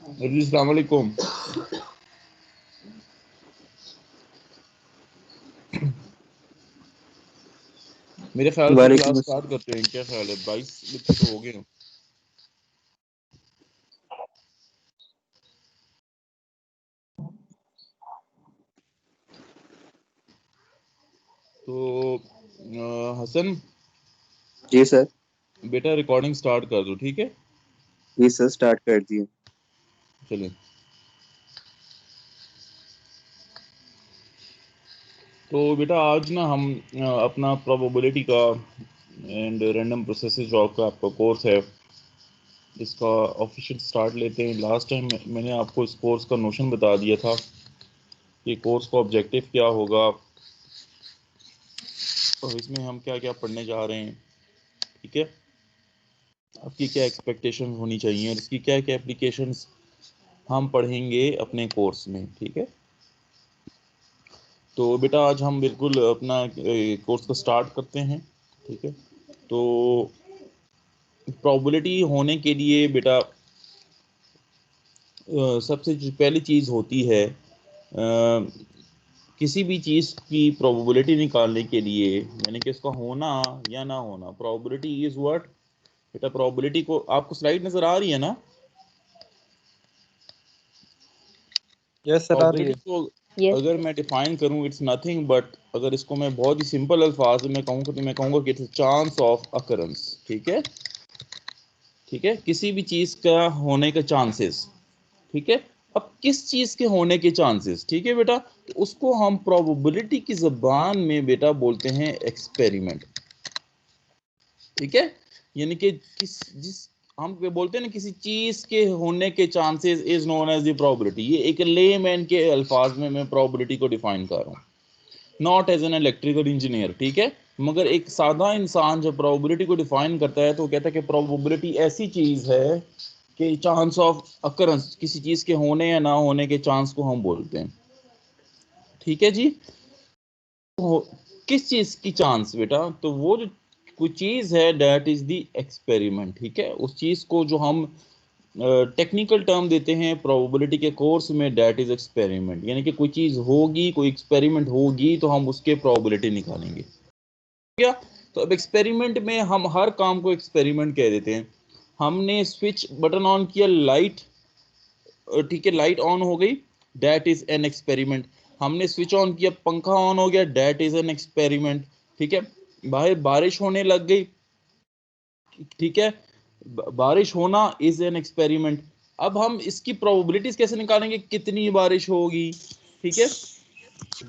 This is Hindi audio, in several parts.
जी अस्सलाम वालेकुम। मेरे ख्याल से वालेकुम क्लास अस्सलाम। स्टार्ट करते हैं, क्या ख्याल है? 22 बच्चे तो हो गए। तो हसन जी सर। बेटा रिकॉर्डिंग स्टार्ट कर दो, ठीक है? जी सर, स्टार्ट कर दिए। चलिए। तो बेटा आज ना हम अपना प्रोबेबिलिटी का एंड रैंडम प्रोसेसेस जो आपका कोर्स है इसका ऑफिशियल स्टार्ट लेते हैं। लास्ट टाइम मैंने आपको इस कोर्स का नोशन बता दिया था कि कोर्स का ऑब्जेक्टिव क्या होगा और इसमें हम क्या क्या पढ़ने जा रहे हैं, ठीक है? आपकी क्या एक्सपेक्टेशन होनी चाहिए और इसकी क्या क्या एप्लीकेशंस हम पढ़ेंगे अपने कोर्स में, ठीक है? तो बेटा आज हम बिल्कुल अपना कोर्स को स्टार्ट करते हैं, ठीक है? तो प्रोबेबिलिटी होने के लिए बेटा सबसे जो पहली चीज़ होती है किसी भी चीज़ की प्रोबेबिलिटी निकालने के लिए, यानी कि इसका होना या ना होना, प्रोबेबिलिटी इज़ व्हाट बेटा? प्रोबेबिलिटी को आपको स्लाइड नज़र आ रही है ना? यस सर, आ रही प्रोबेबिलिटी है। को यस अगर मैं डिफाइन करूं, इट्स नथिंग बट, अगर इसको मैं बहुत ही सिंपल अल्फाज में कहूँगा तो मैं कहूँगा कि इट्स चांस ऑफ अकरेंस, ठीक है? ठीक है, किसी भी चीज़ का होने का चांसेस, ठीक है? अब किस चीज़ के होने के चांसेस, ठीक है बेटा? तो उसको हम प्रोबेबिलिटी की ज़बान में बेटा बोलते हैं एक्सपेरिमेंट, ठीक है? यानी कि जिस हम बोलते हैं ना किसी चीज के होने के chances is known as the probability. ये एक लेमैन के अल्फाज में मैं प्रोबेबिलिटी को डिफाइन कर रहा हूँ, not as an electrical engineer, ठीक है? मगर एक सादा इंसान जब प्रोबेबिलिटी को डिफाइन करता है तो वो कहता है कि प्रोबेबिलिटी ऐसी चीज है कि चांस ऑफ अकरेंस, किसी चीज के होने या ना होने के चांस को हम बोलते हैं, ठीक है जी? किस चीज की चांस बेटा? तो वो जो कोई चीज है दैट इज द एक्सपेरिमेंट, ठीक है? उस चीज को जो हम टेक्निकल टर्म देते हैं प्रोबेबिलिटी के कोर्स में, दैट इज एक्सपेरिमेंट। यानी कि कोई चीज होगी, कोई एक्सपेरिमेंट होगी तो हम उसके प्रोबेबिलिटी निकालेंगे, क्या? तो अब एक्सपेरिमेंट में हम हर काम को एक्सपेरिमेंट कह देते हैं। हमने स्विच बटन ऑन किया, लाइट, ठीक है, लाइट ऑन हो गई, दैट इज एन एक्सपेरिमेंट। हमने स्विच ऑन किया, पंखा ऑन हो गया, दैट इज एन एक्सपेरिमेंट, ठीक है? बाहर बारिश होने लग गई, ठीक है, बारिश होना इज एन एक्सपेरिमेंट। अब हम इसकी प्रोबेबिलिटीज कैसे निकालेंगे? कितनी बारिश होगी, ठीक है?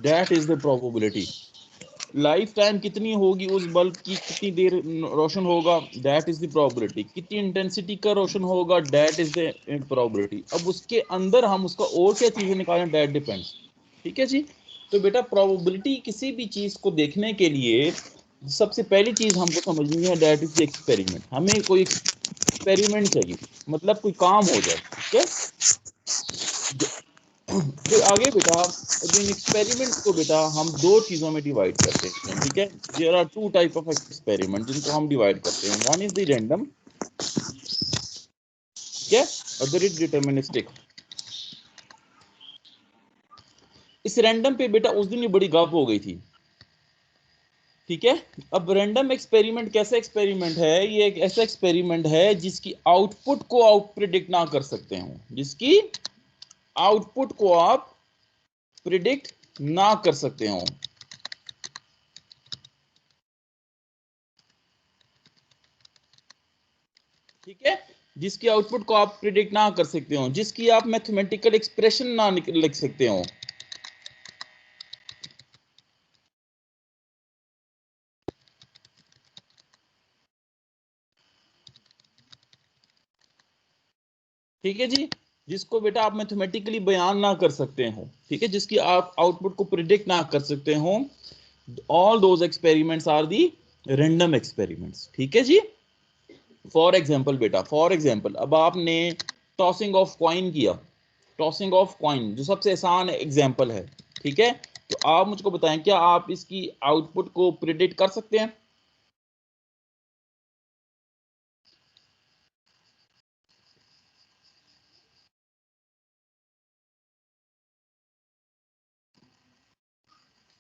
That is the probability. Life time कितनी होगी उस बल्ब की, कितनी देर रोशन होगा, दैट इज द प्रोबेबिलिटी। कितनी इंटेंसिटी का रोशन होगा, दैट इज द प्रोबेबिलिटी। अब उसके अंदर हम उसका और क्या चीजें निकालें, दैट डिपेंड्स, ठीक है जी? तो बेटा प्रोबेबिलिटी किसी भी चीज को देखने के लिए सबसे पहली चीज हमको समझनी है, दैट इज द एक्सपेरिमेंट। हमें कोई एक्सपेरिमेंट चाहिए, मतलब कोई काम हो जाए, ठीक है? फिर आगे बेटा, अब इन एक्सपेरिमेंट को बेटा हम दो चीजों में डिवाइड करते हैं, ठीक है? There are two type of experiment जिनको हम डिवाइड करते हैं। वन इज द रैंडम, ठीक है? Other is deterministic. इस रैंडम पे बेटा उस दिन ये बड़ी गप हो गई थी, ठीक है? अब रैंडम एक्सपेरिमेंट कैसा एक्सपेरिमेंट है? ये एक ऐसा एक्सपेरिमेंट है जिसकी आउटपुट को आप प्रिडिक्ट ना कर सकते हो, जिसकी आउटपुट को आप प्रिडिक्ट ना कर सकते हो, ठीक है? जिसकी आउटपुट को आप प्रिडिक्ट ना कर सकते हो, जिसकी आप मैथमेटिकल एक्सप्रेशन ना लिख सकते हो, ठीक है जी? जिसको बेटा आप मैथमेटिकली बयान ना कर सकते हो, ठीक है? जिसकी आप आउटपुट को प्रिडिक्ट ना कर सकते हो, all those experiments are the random experiments, ठीक है जी? फॉर एग्जाम्पल बेटा, फॉर एग्जाम्पल अब आपने टॉसिंग ऑफ कॉइन किया, टॉसिंग ऑफ कॉइन जो सबसे आसान एग्जाम्पल है, ठीक है? तो आप मुझको बताएं, क्या आप इसकी आउटपुट को प्रिडिक्ट कर सकते हैं?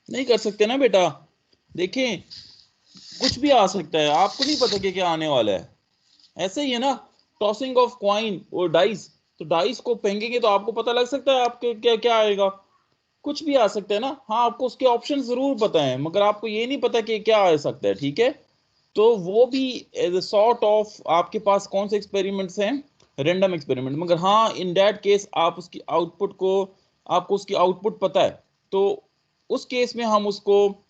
नहीं कर सकते ना बेटा। देखें कुछ भी आ सकता है, आपको नहीं पता कि क्या आने वाला है। ऐसे ही है ना, टॉसिंग ऑफ क्वाइन और डाइस, तो डाइस को फेंकेंगे तो आपको पता लग सकता है आपके क्या क्या आएगा। कुछ भी आ सकता है ना। हाँ आपको उसके ऑप्शन जरूर पता है मगर आपको ये नहीं पता कि क्या आ सकता है, ठीक है। तो वो भी एज ए सॉर्ट ऑफ आपके पास कौन से एक्सपेरिमेंट्स हैं, रैंडम एक्सपेरिमेंट। मगर हाँ इन दैट केस आप उसकी आउटपुट को, आपको उसकी आउटपुट पता है, तो उस केस में हम उसको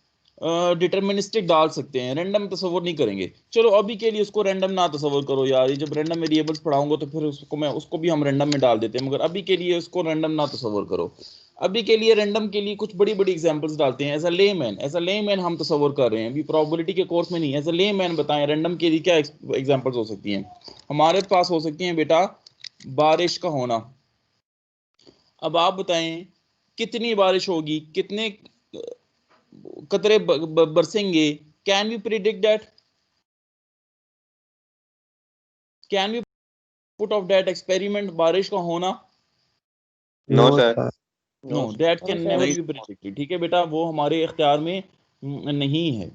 डिटर्मिनिस्टिक डाल सकते हैं, रैंडम तस्वर नहीं करेंगे। चलो अभी के लिए उसको रैंडम ना तस्वर करो यार, ये जब रैंडम वेरिएबल्स पढ़ाऊंगा तो फिर उसको भी हम रैंडम में डाल देते हैं, मगर अभी के लिए उसको रैंडम ना तस्वर करो। अभी के लिए रैंडम के लिए कुछ बड़ी बड़ी एग्जांपल्स डालते हैं। एज अ लेमैन हम तस्वर कर रहे हैं, अभी प्रोबेबिलिटी के कोर्स में नहीं। एज अ लेमैन बताएं रैंडम के लिए क्या एग्जांपल्स हो सकती हैं। हमारे पास हो सकती हैं बेटा बारिश का होना। अब आप बताएं कितनी बारिश होगी, कितने कतरे बरसेंगे। Can we predict that? Can we put off that experiment बारिश का होना? No sir. No, that can never be predicted. ठीक है बेटा, वो हमारे इख्तियार में नहीं है।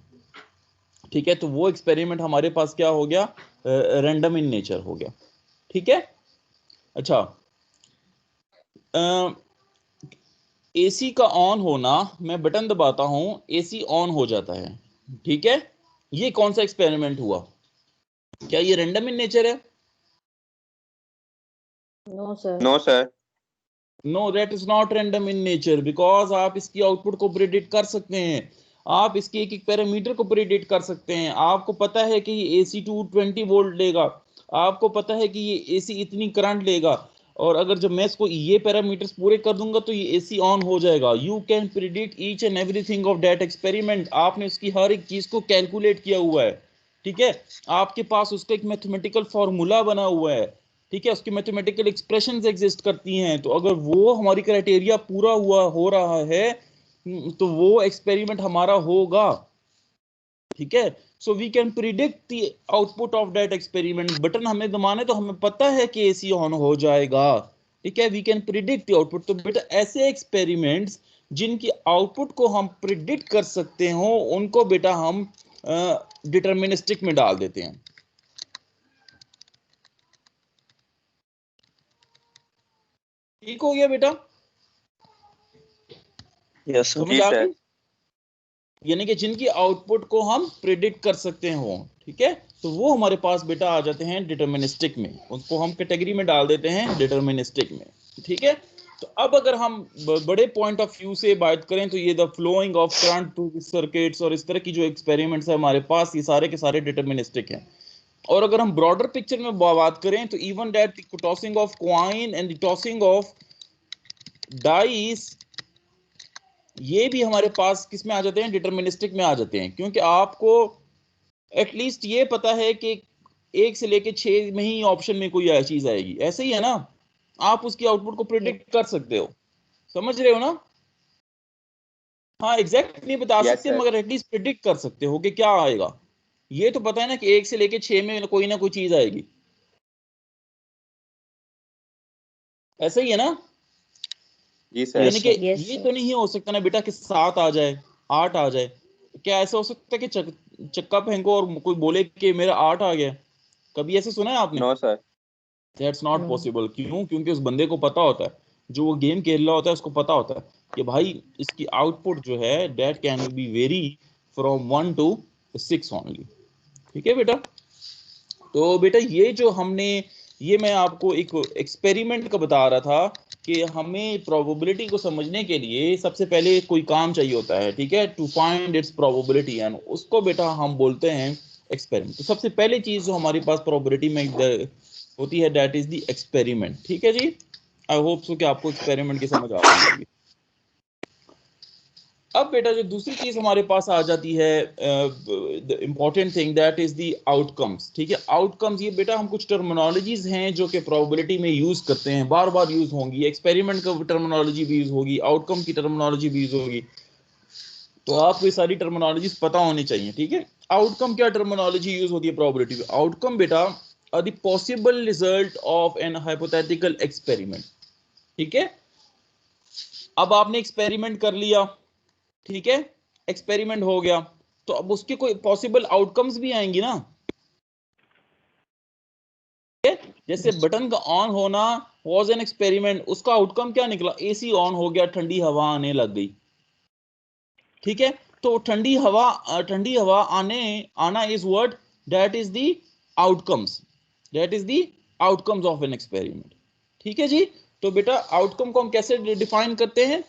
ठीक है, तो वो एक्सपेरिमेंट हमारे पास क्या हो गया, रैंडम इन नेचर हो गया। ठीक है। अच्छा, एसी का ऑन होना, मैं बटन दबाता हूं एसी ऑन हो जाता है। ठीक है, ये कौन सा एक्सपेरिमेंट हुआ? क्या ये रैंडम इन नेचर है? No sir. No sir. No, that is not random in nature, because आप इसकी आउटपुट को प्रिडिक्ट कर सकते हैं। आप इसके एक एक पैरामीटर को प्रिडिक्ट कर सकते हैं। आपको पता है कि ये एसी 220 वोल्ट लेगा, आपको पता है कि ये एसी इतनी करंट लेगा, और अगर जब मैं इसको ये पैरामीटर्स पूरे कर दूंगा तो ये एसी ऑन हो जाएगा। You can predict each and everything of that experiment. आपने उसकी हर एक चीज को कैलकुलेट किया हुआ है। ठीक है, आपके पास उसका एक मैथमेटिकल फॉर्मूला बना हुआ है। ठीक है, उसकी मैथमेटिकल एक्सप्रेशंस एग्जिस्ट करती हैं। तो अगर वो हमारी क्राइटेरिया पूरा हुआ हो रहा है तो वो एक्सपेरिमेंट हमारा होगा। ठीक है, so we can predict the output of that experiment. Button हमें दबाने तो हमें पता है कि एसी ऑन हो जाएगा। ठीक है, we can predict the output. तो बेटा ऐसे एक्सपेरिमेंट्स जिनकी आउटपुट को हम प्रिडिक्ट कर सकते हो उनको बेटा हम डिटर्मिनिस्टिक में डाल देते हैं। ठीक हो गया बेटा? यस समझ आ गई? यानी कि जिनकी आउटपुट को हम प्रिडिक्ट कर सकते हो। ठीक है, तो वो हमारे पास बेटा आ जाते हैं डिटर्मिनिस्टिक में, उनको हम कैटेगरी में डाल देते हैं डिटर्मिनिस्टिक में। ठीक है, तो अब अगर हम बड़े पॉइंट ऑफ व्यू से बात करें तो ये the flowing of current to circuits और इस तरह की जो एक्सपेरिमेंट्स है हमारे पास, ये सारे के सारे डिटर्मिनिस्टिक हैं। और अगर हम ब्रॉडर पिक्चर में बात करें तो even that the tossing of coin and the tossing of dice, ये भी हमारे पास किस में आ जाते हैं, डिटर्मिनिस्टिक में आ जाते हैं। क्योंकि आपको एटलीस्ट ये पता है कि 1 से लेके 6 में ही ऑप्शन में कोई चीज आएगी। ऐसे ही है ना, आप उसकी आउटपुट को प्रिडिक्ट कर सकते हो। समझ रहे हो ना? हाँ एग्जैक्ट नहीं बता सकते मगर एटलीस्ट प्रिडिक्ट कर सकते हो कि क्या आएगा। ये तो पता है ना कि 1 से लेके 6 में कोई ना कोई चीज आएगी। ऐसे ही है ना? जी तो यानी कि Yes, ये sir. तो नहीं हो सकता ना बेटा कि 7 आ जाए, 8 आ जाए। क्या ऐसा हो सकता है कि चक्का फेंको और कोई बोले कि मेरा 8 आ गया? कभी ऐसे सुना है आपने? No sir. That's not No. Possible. क्यों? क्योंकि उस बंदे को पता होता है, जो वो गेम खेल रहा होता है उसको पता होता है कि भाई इसकी आउटपुट जो है that can be very from 1 to 6 only. ठीक है बेटा, तो बेटा ये जो हमने, ये मैं आपको एक एक्सपेरिमेंट का बता रहा था कि हमें प्रोबेबिलिटी को समझने के लिए सबसे पहले कोई काम चाहिए होता है। ठीक है, to find its probability, and उसको बेटा हम बोलते हैं एक्सपेरिमेंट। तो सबसे पहली चीज जो हमारे पास प्रोबेबिलिटी में होती है दैट इज द एक्सपेरिमेंट। ठीक है जी, आई होप सो कि आपको एक्सपेरिमेंट की समझ आ रही होगी। अब बेटा जो दूसरी चीज हमारे पास आ जाती है, the important thing that is the outcomes. ठीक है, आउटकम्स ये बेटा हम कुछ टर्मिनोलॉजीज हैं जो कि प्रोबेबिलिटी में यूज करते हैं, बार बार यूज होंगी। एक्सपेरिमेंट का टर्मिनोलॉजी भी यूज होगी, आउटकम की टर्मिनोलॉजी भी यूज होगी, तो आपको ये सारी टर्मिनोलॉजीज पता होनी चाहिए। ठीक है, आउटकम क्या टर्मिनोलॉजी यूज होती है प्रोबेबिलिटी में? आउटकम बेटा the possible result of an hypothetical experiment. ठीक है, अब आपने एक्सपेरिमेंट कर लिया, ठीक है, एक्सपेरिमेंट हो गया, तो अब उसके कोई पॉसिबल आउटकम्स भी आएंगी ना। जैसे बटन का ऑन होना वाज एन एक्सपेरिमेंट, उसका आउटकम क्या निकला, एसी ऑन हो गया, ठंडी हवा आने लग गई, ठीक है। तो ठंडी हवा आना is what, that is the outcomes, that is the outcomes of an experiment, ठीक है जी। तो बेटा आउटकम को हम कैसे डिफाइन करते हैं,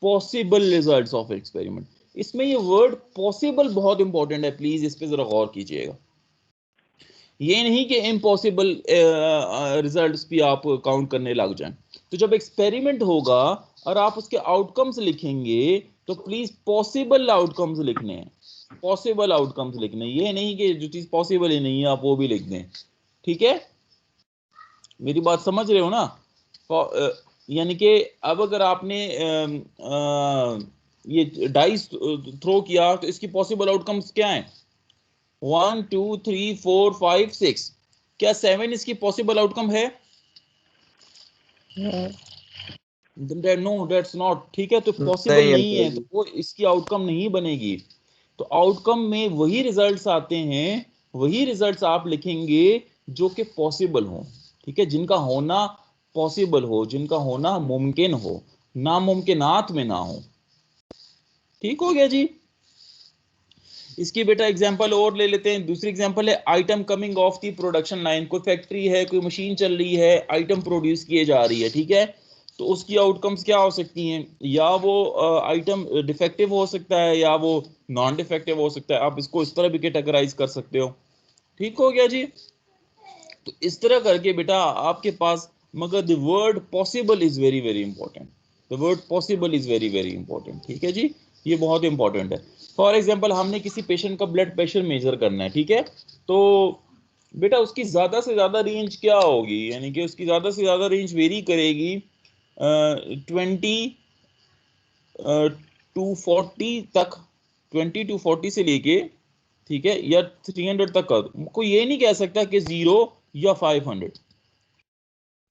पॉसिबल रिजल्ट्स ऑफ एक्सपेरिमेंट। इसमें ये वर्ड पॉसिबल बहुत इंपॉर्टेंट है, प्लीज इस पे जरा गौर कीजिएगा। ये नहीं कि इम्पॉसिबल रिजल्ट्स भी आप काउंट करने लग जाएं। तो जब एक्सपेरिमेंट होगा और आप उसके आउटकम्स लिखेंगे तो प्लीज पॉसिबल आउटकम्स लिखने हैं, पॉसिबल आउटकम्स लिखने, ये नहीं कि जो चीज पॉसिबल ही नहीं है आप वो भी लिख दें, ठीक है। मेरी बात समझ रहे हो ना। यानी कि अब अगर आपने ये डाइस थ्रो किया तो इसकी पॉसिबल आउटकम्स क्या हैं, 1 2 3 4 5 6, क्या 7 इसकी पॉसिबल आउटकम है, नो दैट्स नॉट, ठीक है। तो पॉसिबल नहीं है तो वो इसकी आउटकम नहीं बनेगी। तो आउटकम में वही रिजल्ट्स आते हैं, वही रिजल्ट्स आप लिखेंगे जो कि पॉसिबल हो, ठीक है, जिनका होना पॉसिबल हो, जिनका होना मुमकिन हो, नामुमकिनात में ना हो, ठीक हो गया जी। इसकी बेटा एग्जांपल और ले लेते हैं। दूसरी एग्जांपल है item coming of the production line. कोई फैक्ट्री है, कोई मशीन चल रही है, आइटम प्रोड्यूस किए जा रही है, ठीक है। तो उसकी आउटकम्स क्या हो सकती हैं, या वो आइटम डिफेक्टिव हो सकता है या वो नॉन डिफेक्टिव हो सकता है, आप इसको इस तरह भी कैटेगराइज कर सकते हो, ठीक हो गया जी। तो इस तरह करके बेटा आपके पास, मगर the word possible is very very important, the word possible is very very important, ठीक है जी, ये बहुत इंपॉर्टेंट है। फॉर एग्जांपल हमने किसी पेशेंट का ब्लड प्रेशर मेजर करना है, ठीक है। तो बेटा उसकी ज्यादा से ज्यादा रेंज क्या होगी, यानी कि उसकी ज्यादा से ज्यादा रेंज वेरी करेगी 20 टू 40 तक, 20 टू 40 से लेके, ठीक है, या 300 तक का। कोई ये नहीं कह सकता कि 0 या 500,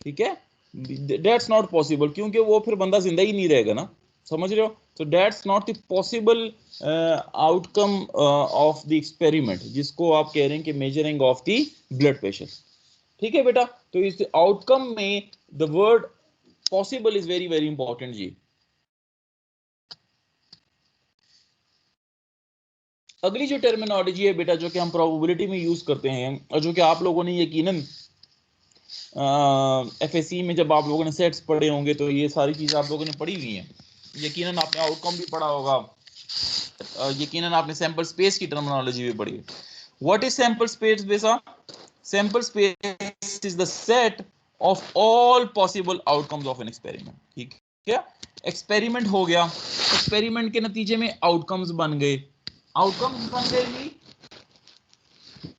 ठीक है, दैट्स नॉट पॉसिबल, क्योंकि वो फिर बंदा जिंदा ही नहीं रहेगा ना, समझ रहे हो। तो that's not the possible outcome of the experiment, जिसको आप कह रहे हैं कि measuring of the blood pressure, ठीक है बेटा। तो इस आउटकम में the word possible is very very important जी। अगली जो टर्मिनोलॉजी है बेटा, जो कि हम प्रोबेबिलिटी में यूज करते हैं और जो कि आप लोगों ने यकीनन एफएससी में जब आप लोगों ने सेट्स पढ़े होंगे तो ये सारी चीज़ें आप लोगों ने पढ़ी हुई हैं, यकीनन आपने आउटकम भी पढ़ा होगा, यकीनन आपने सैंपल स्पेस की टर्मिनोलॉजी भी पढ़ी है। व्हाट इज सैंपल स्पेस बेटा, sample space is the set of all possible outcomes of an experiment, ठीक है। एक्सपेरिमेंट हो गया, एक्सपेरिमेंट के नतीजे में आउटकम्स बन गए, आउटकम्स बन गए जी,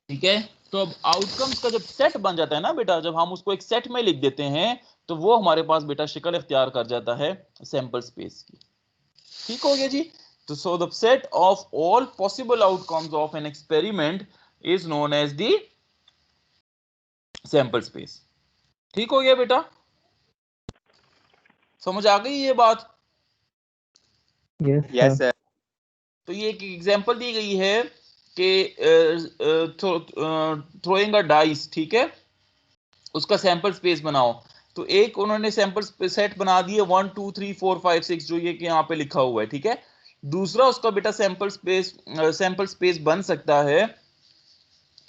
ठीक है। तो अब आउटकम्स का जब सेट बन जाता है ना बेटा, जब हम उसको एक सेट में लिख देते हैं तो वो हमारे पास बेटा शक्ल इख्तियार कर जाता है सैंपल स्पेस की, ठीक हो गया जी। तो so the set of all possible outcomes of an experiment is known as the sample space, ठीक हो गया बेटा, समझ आ गई ये बात। Yes sir. तो ये एक एग्जांपल दी गई है कि थ्रोइंग अ डाइस, ठीक है, उसका सैंपल स्पेस बनाओ। तो एक उन्होंने सैंपल सेट बना दिए 1 2 3 4 5 6, जो ये कि यहाँ पे लिखा हुआ है, ठीक है। दूसरा उसका बेटा सैंपल स्पेस बन सकता है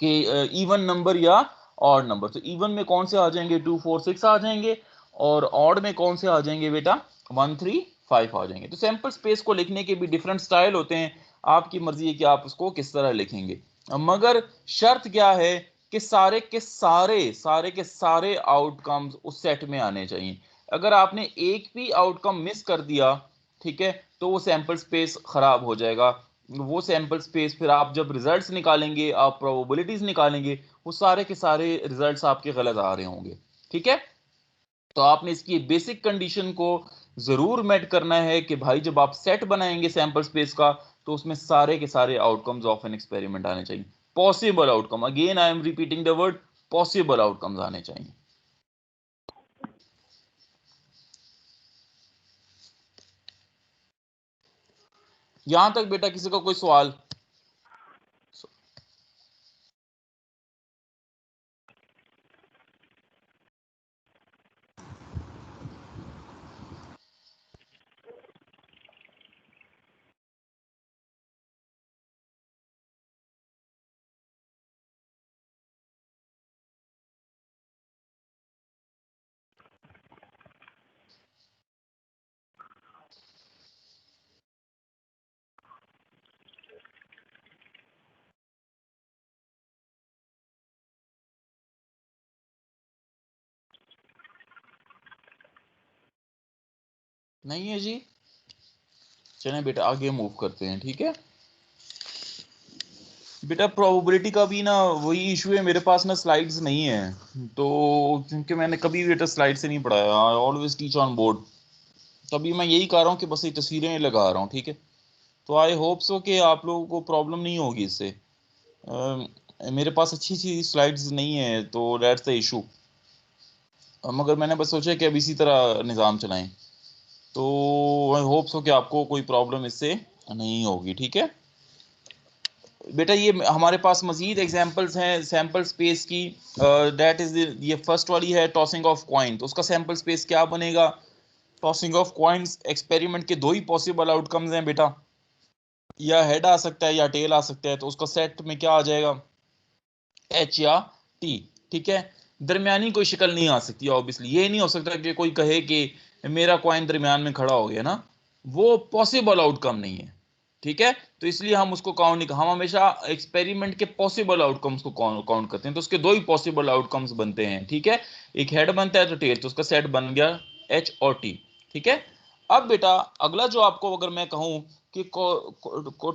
कि इवन नंबर या ऑड नंबर। तो इवन में कौन से आ जाएंगे, 2 4 6 आ जाएंगे, और ऑड में कौन से आ जाएंगे बेटा, 1 3 5 आ जाएंगे। तो सैंपल स्पेस को लिखने के भी डिफरेंट स्टाइल होते हैं, आपकी मर्जी है कि आप उसको किस तरह लिखेंगे, मगर शर्त क्या है कि सारे के सारे आउटकम्स उस सेट में आने चाहिए। अगर आपने एक भी आउटकम मिस कर दिया, ठीक है, तो वो सैंपल स्पेस खराब हो जाएगा। वो सैंपल स्पेस फिर आप जब रिजल्ट्स निकालेंगे, आप प्रोबेबिलिटीज निकालेंगे, वो सारे के सारे रिजल्ट्स आपके गलत आ रहे होंगे, ठीक है। तो आपने इसकी बेसिक कंडीशन को जरूर मेट करना है कि भाई जब आप सेट बनाएंगे सैंपल स्पेस का तो उसमें सारे के सारे आउटकम्स ऑफ एन एक्सपेरिमेंट आने चाहिए, possible outcome, again I am repeating the word, possible outcomes आने चाहिए। यहां तक बेटा किसी का कोई सवाल? नहीं है जी? चलें बेटा आगे मूव करते हैं, ठीक है बेटा। प्रोबेबिलिटी का भी ना वही इशू है, मेरे पास ना स्लाइड्स नहीं है, तो क्योंकि मैंने कभी बेटा स्लाइड से नहीं पढ़ाया, I always teach on board, तभी मैं यही कर रहा हूँ कि बस ये तस्वीरें लगा रहा हूँ, ठीक है। तो आई होप सो कि आप लोगों को प्रॉब्लम नहीं होगी इससे। मेरे पास अच्छी अच्छी स्लाइड्स नहीं है, तो दैट्स द इशू। मगर मैंने बस सोचा कि अब इसी तरह निज़ाम चलाएं, तो आई होप सो कि आपको कोई प्रॉब्लम इससे नहीं होगी, ठीक है बेटा। ये हमारे पास मजीद एग्जांपल्स हैं सैम्पल स्पेस की। दैट इज ये फर्स्ट वाली है टॉसिंग ऑफ कॉइन, तो उसका सैम्पल स्पेस क्या बनेगा? टॉसिंग ऑफ कॉइन्स एक्सपेरिमेंट के दो ही पॉसिबल आउटकम्स हैं बेटा, या हेड आ सकता है या टेल आ सकता है, तो उसका सेट में क्या आ जाएगा? एच या टी, ठीक है। दरमियानी कोई शक्ल नहीं आ सकती ऑब्वियसली, ये नहीं हो सकता कि कोई कहे कि मेरा कॉइन दरमियान में खड़ा हो गया ना, वो पॉसिबल आउटकम नहीं है, ठीक है। तो इसलिए हम उसको काउंट नहीं, हम हमेशा एक्सपेरिमेंट के पॉसिबल आउटकम्स को काउंट करते हैं, तो उसके दो ही पॉसिबल आउटकम्स बनते हैं, ठीक है। एक हेड बनता है तो टेल, तो उसका सेट बन गया एच और टी, ठीक है। अब बेटा अगला जो आपको अगर मैं कहूं कि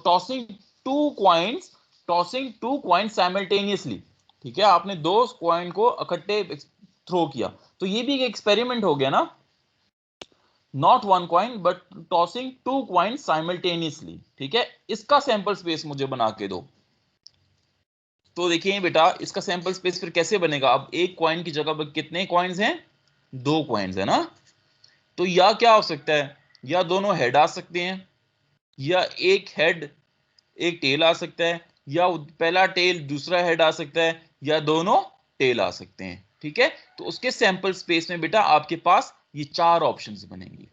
tossing two coins, tossing two coin simultaneously, ठीक है, आपने दो कॉइन को इकट्ठे थ्रो किया, तो ये भी एक एक्सपेरिमेंट हो गया ना, not one coin but tossing two coin simultaneously, ठीक है। इसका सैंपल स्पेस मुझे बना के दो। तो देखिए बेटा इसका सैंपल स्पेस फिर कैसे बनेगा? अब एक कॉइन की जगह पर कितने कॉइन्स हैं? दो कॉइन्स है ना, तो या क्या हो सकता है, या दोनों हेड आ सकते हैं, या एक हेड एक टेल आ सकता है, या पहला टेल दूसरा हेड आ सकता है, या दोनों टेल आ सकते हैं, ठीक है। तो उसके सैंपल स्पेस में बेटा आपके पास ये चार ऑप्शंस बनेंगे।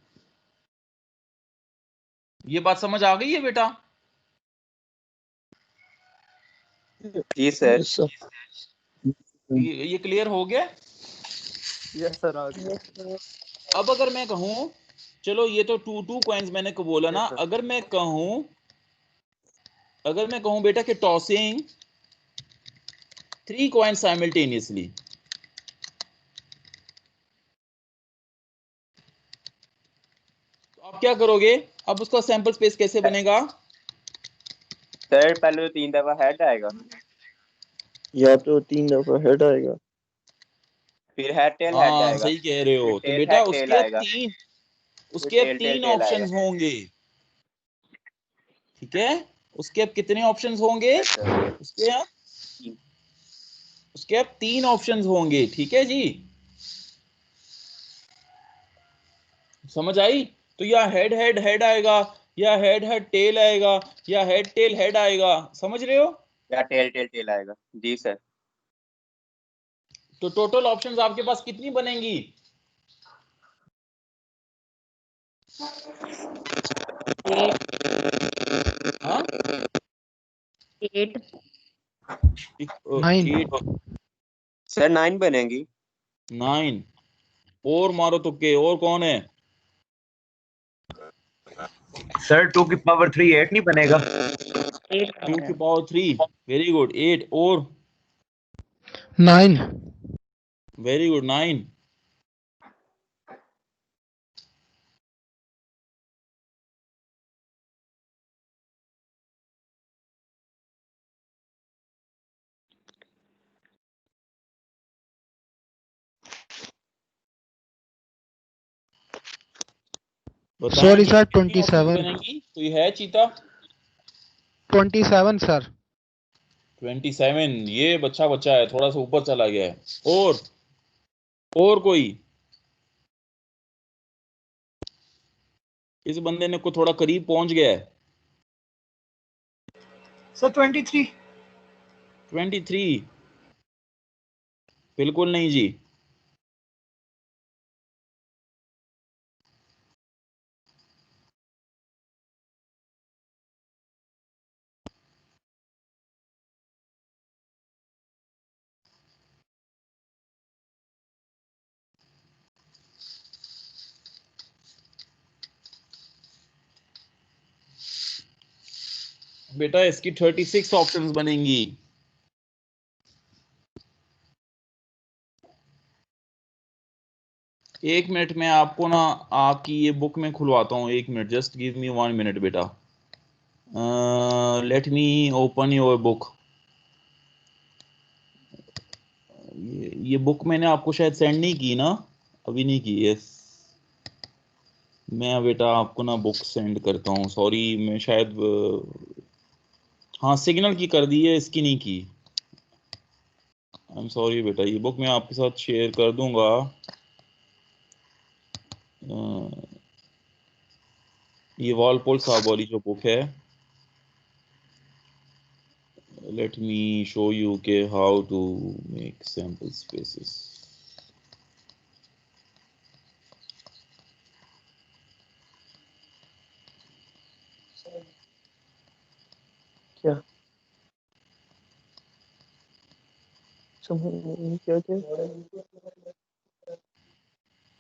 ये बात समझ आ गई है बेटा? जी सर। Yes sir. ये क्लियर हो गया? यस सर आ गया। अब अगर मैं कहूं, चलो ये तो टू टू कॉइन्स मैंने को बोला ना, अगर मैं कहूं बेटा कि टॉसिंग थ्री कॉइन्स साइमल्टेनियसली, तो आप क्या करोगे? अब उसका सैंपल स्पेस कैसे बनेगा? सर पहले तो 3 दफा हेड आएगा, या तो 3 दफा हेड आएगा। फिर हेड हाँ आएगा, सही कह रहे फिर हो, तो टेल बेटा टेल उसके अब आएगा, तीन, फिर उसके अब टेल टेल तीन टेल आएगा। ऑप्शंस होंगे, ठीक है। उसके अब कितने ऑप्शंस होंगे? Yes sir. उसके अब उसके अब तीन ऑप्शंस होंगे, ठीक है जी, समझ आई? तो या हेड हेड हेड आएगा, या हेड हेड टेल आएगा, या हेड टेल हेड आएगा, समझ रहे हो? या टेल टेल टेल आएगा। जी सर। तो टोटल ऑप्शंस आपके पास कितनी बनेंगी? हाँ 8 9 एट, सर 9 बनेंगी। 9, और मारो तुक्के, और कौन है? सर 2 की पावर 3 8 नहीं बनेगा? 2 की पावर 3, वेरी गुड, 8 और 9 वेरी गुड 9। बताएं सॉरी सर कितनी ऑप्शंस 27 बनेंगी? तो ये है चीता 27 सर। 27, ये बच्चा बच्चा है, थोड़ा सा ऊपर चला गया है। और कोई? इस बंदे ने को थोड़ा करीब पहुंच गया है। सर 23। 23 बिल्कुल नहीं जी। बेटा इसकी 36 ऑप्शंस बनेंगी। एक मिनट में आपको ना आपकी ये बुक में खुलवाता हूँ, एक minute, just give me 1 minute बेटा। Let me open your book. ये बुक मैंने आपको शायद सेंड नहीं की ना, अभी नहीं की। यस, मैं बेटा आपको ना बुक सेंड करता हूँ, सॉरी मैं शायद हाँ सिग्नल की कर दी है, इसकी नहीं की। आई एम सॉरी बेटा, ये बुक मैं आपके साथ शेयर कर दूंगा। ये वॉलपोल साहब वाली जो बुक है, लेट मी शो यू के how to make sample spaces. क्या समझ नहीं, क्या क्या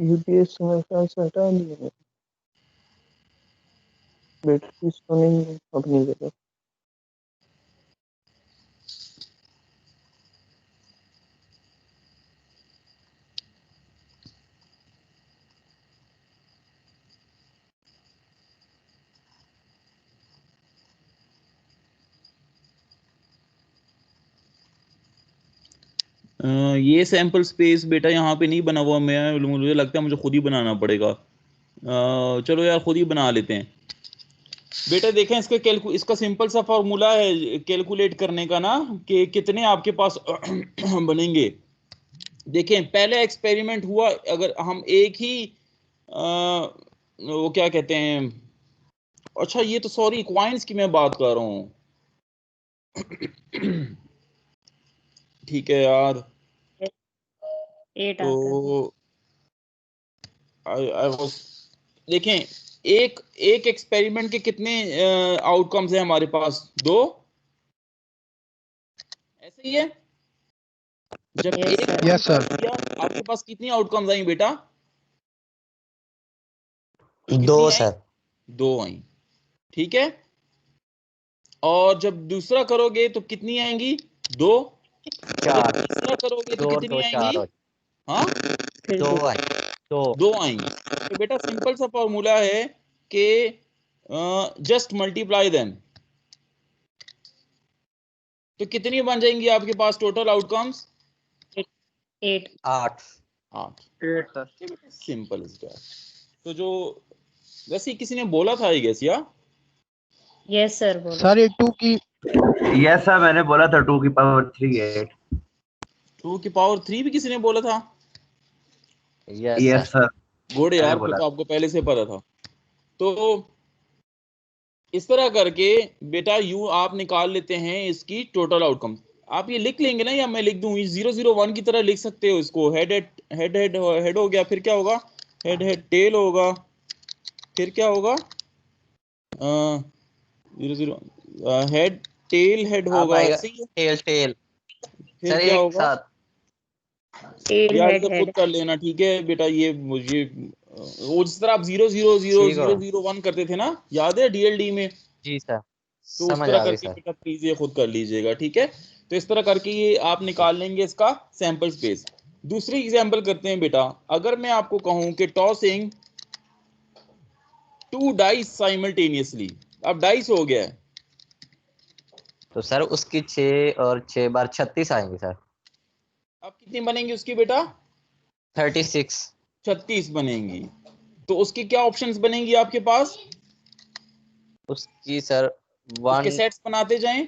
यूपीएस में ख्याल से हटा दिए, बैटरी तो नहीं है अपनी जगह। ये सैंपल स्पेस बेटा यहाँ पे नहीं बना हुआ, मैं मुझे लगता है मुझे खुद ही बनाना पड़ेगा। चलो यार खुद ही बना लेते हैं। बेटा देखें इसका सिंपल सा फॉर्मूला है कैलकुलेट करने का ना, कि कितने आपके पास बनेंगे। देखें पहले एक्सपेरिमेंट हुआ, अगर हम एक ही वो क्या कहते हैं, अच्छा ये तो सॉरी क्वाइंस की मैं बात कर रहा हूँ। ठीक है यार, 8 आ गया। तो आई वाज, देखें एक एक एक्सपेरिमेंट के कितने आउटकम्स हैं हमारे पास? 2, ऐसे ही है। जब Yes, एक sir. काम Yes, sir. कर दिया आपके पास कितनी आउटकम्स आई बेटा? 2 कितनी आई? सर। 2 आई, ठीक है। और जब दूसरा करोगे तो कितनी आएंगी? 2। और जब 4 तीसरा करोगे तो 2 और कितनी 2 4 आएंगी? हाँ, फिर 2 2। है 2 2 आएंगी। तो बेटा सिंपल सा फॉर्मूला है कि जस्ट मल्टीप्लाई देम। तो कितनी बन जाएंगी आपके पास total outcomes? 8। 8 8। 8 sir. Simple is that. तो जो वैसे ही किसी ने बोला था आई गेस, या यस सर बोलो। सर ये 2 की यस सर, मैंने बोला था 2 की पावर 3 8। 2 की पावर 3 भी किसी ने बोला था? Yes yes sir. Sir, good मैंने यार, फिर बोला। तो आपको पहले से पता था। तो इस तरह करके बेटा यू आप निकाल लेते हैं इसकी टोटल आउटकम। आप ये लिख लेंगे ना, या मैं लिख दूं? 001 की तरह लिख सकते हो इसको। हेड हेड हेड हेड हो गया, फिर क्या होगा? हेड हेड टेल होगा, फिर क्या होगा? 00 हेड टेल हेड अब होगा, आएगा ऐसे ही है। टेल टेल फिर सर क्या एक होगा? साथ। टेल यार हेड इसे खुद हेड। कर लेना, ठीक है बेटा। ये मुझे वो जिस तरह आप 0000001 करते थे ना, याद है डीएलडी में? जी सर, तो उस समझ तरह आ गई करके सर। बेटा प्लीज ये खुद कर लीजिएगा, ठीक है। तो इस तरह करके ये आप निकाल लेंगे इसका सैंपल स्पेस। दूसरी एग्जांपल करते हैं बेटा। अगर मैं आपको कहूं कि टॉसिंग 2 डाइस साइमल्टेनियसली, अब डाइस हो गया है, तो सर उसकी 6 और 6 बार 36 आएंगे सर। अब कितनी बनेंगी उसकी बेटा? 36। 36 बनेंगी। तो उसकी क्या ऑप्शंस बनेंगी आपके पास? उसकी सर उसके 1 सेट्स बनाते जाएं।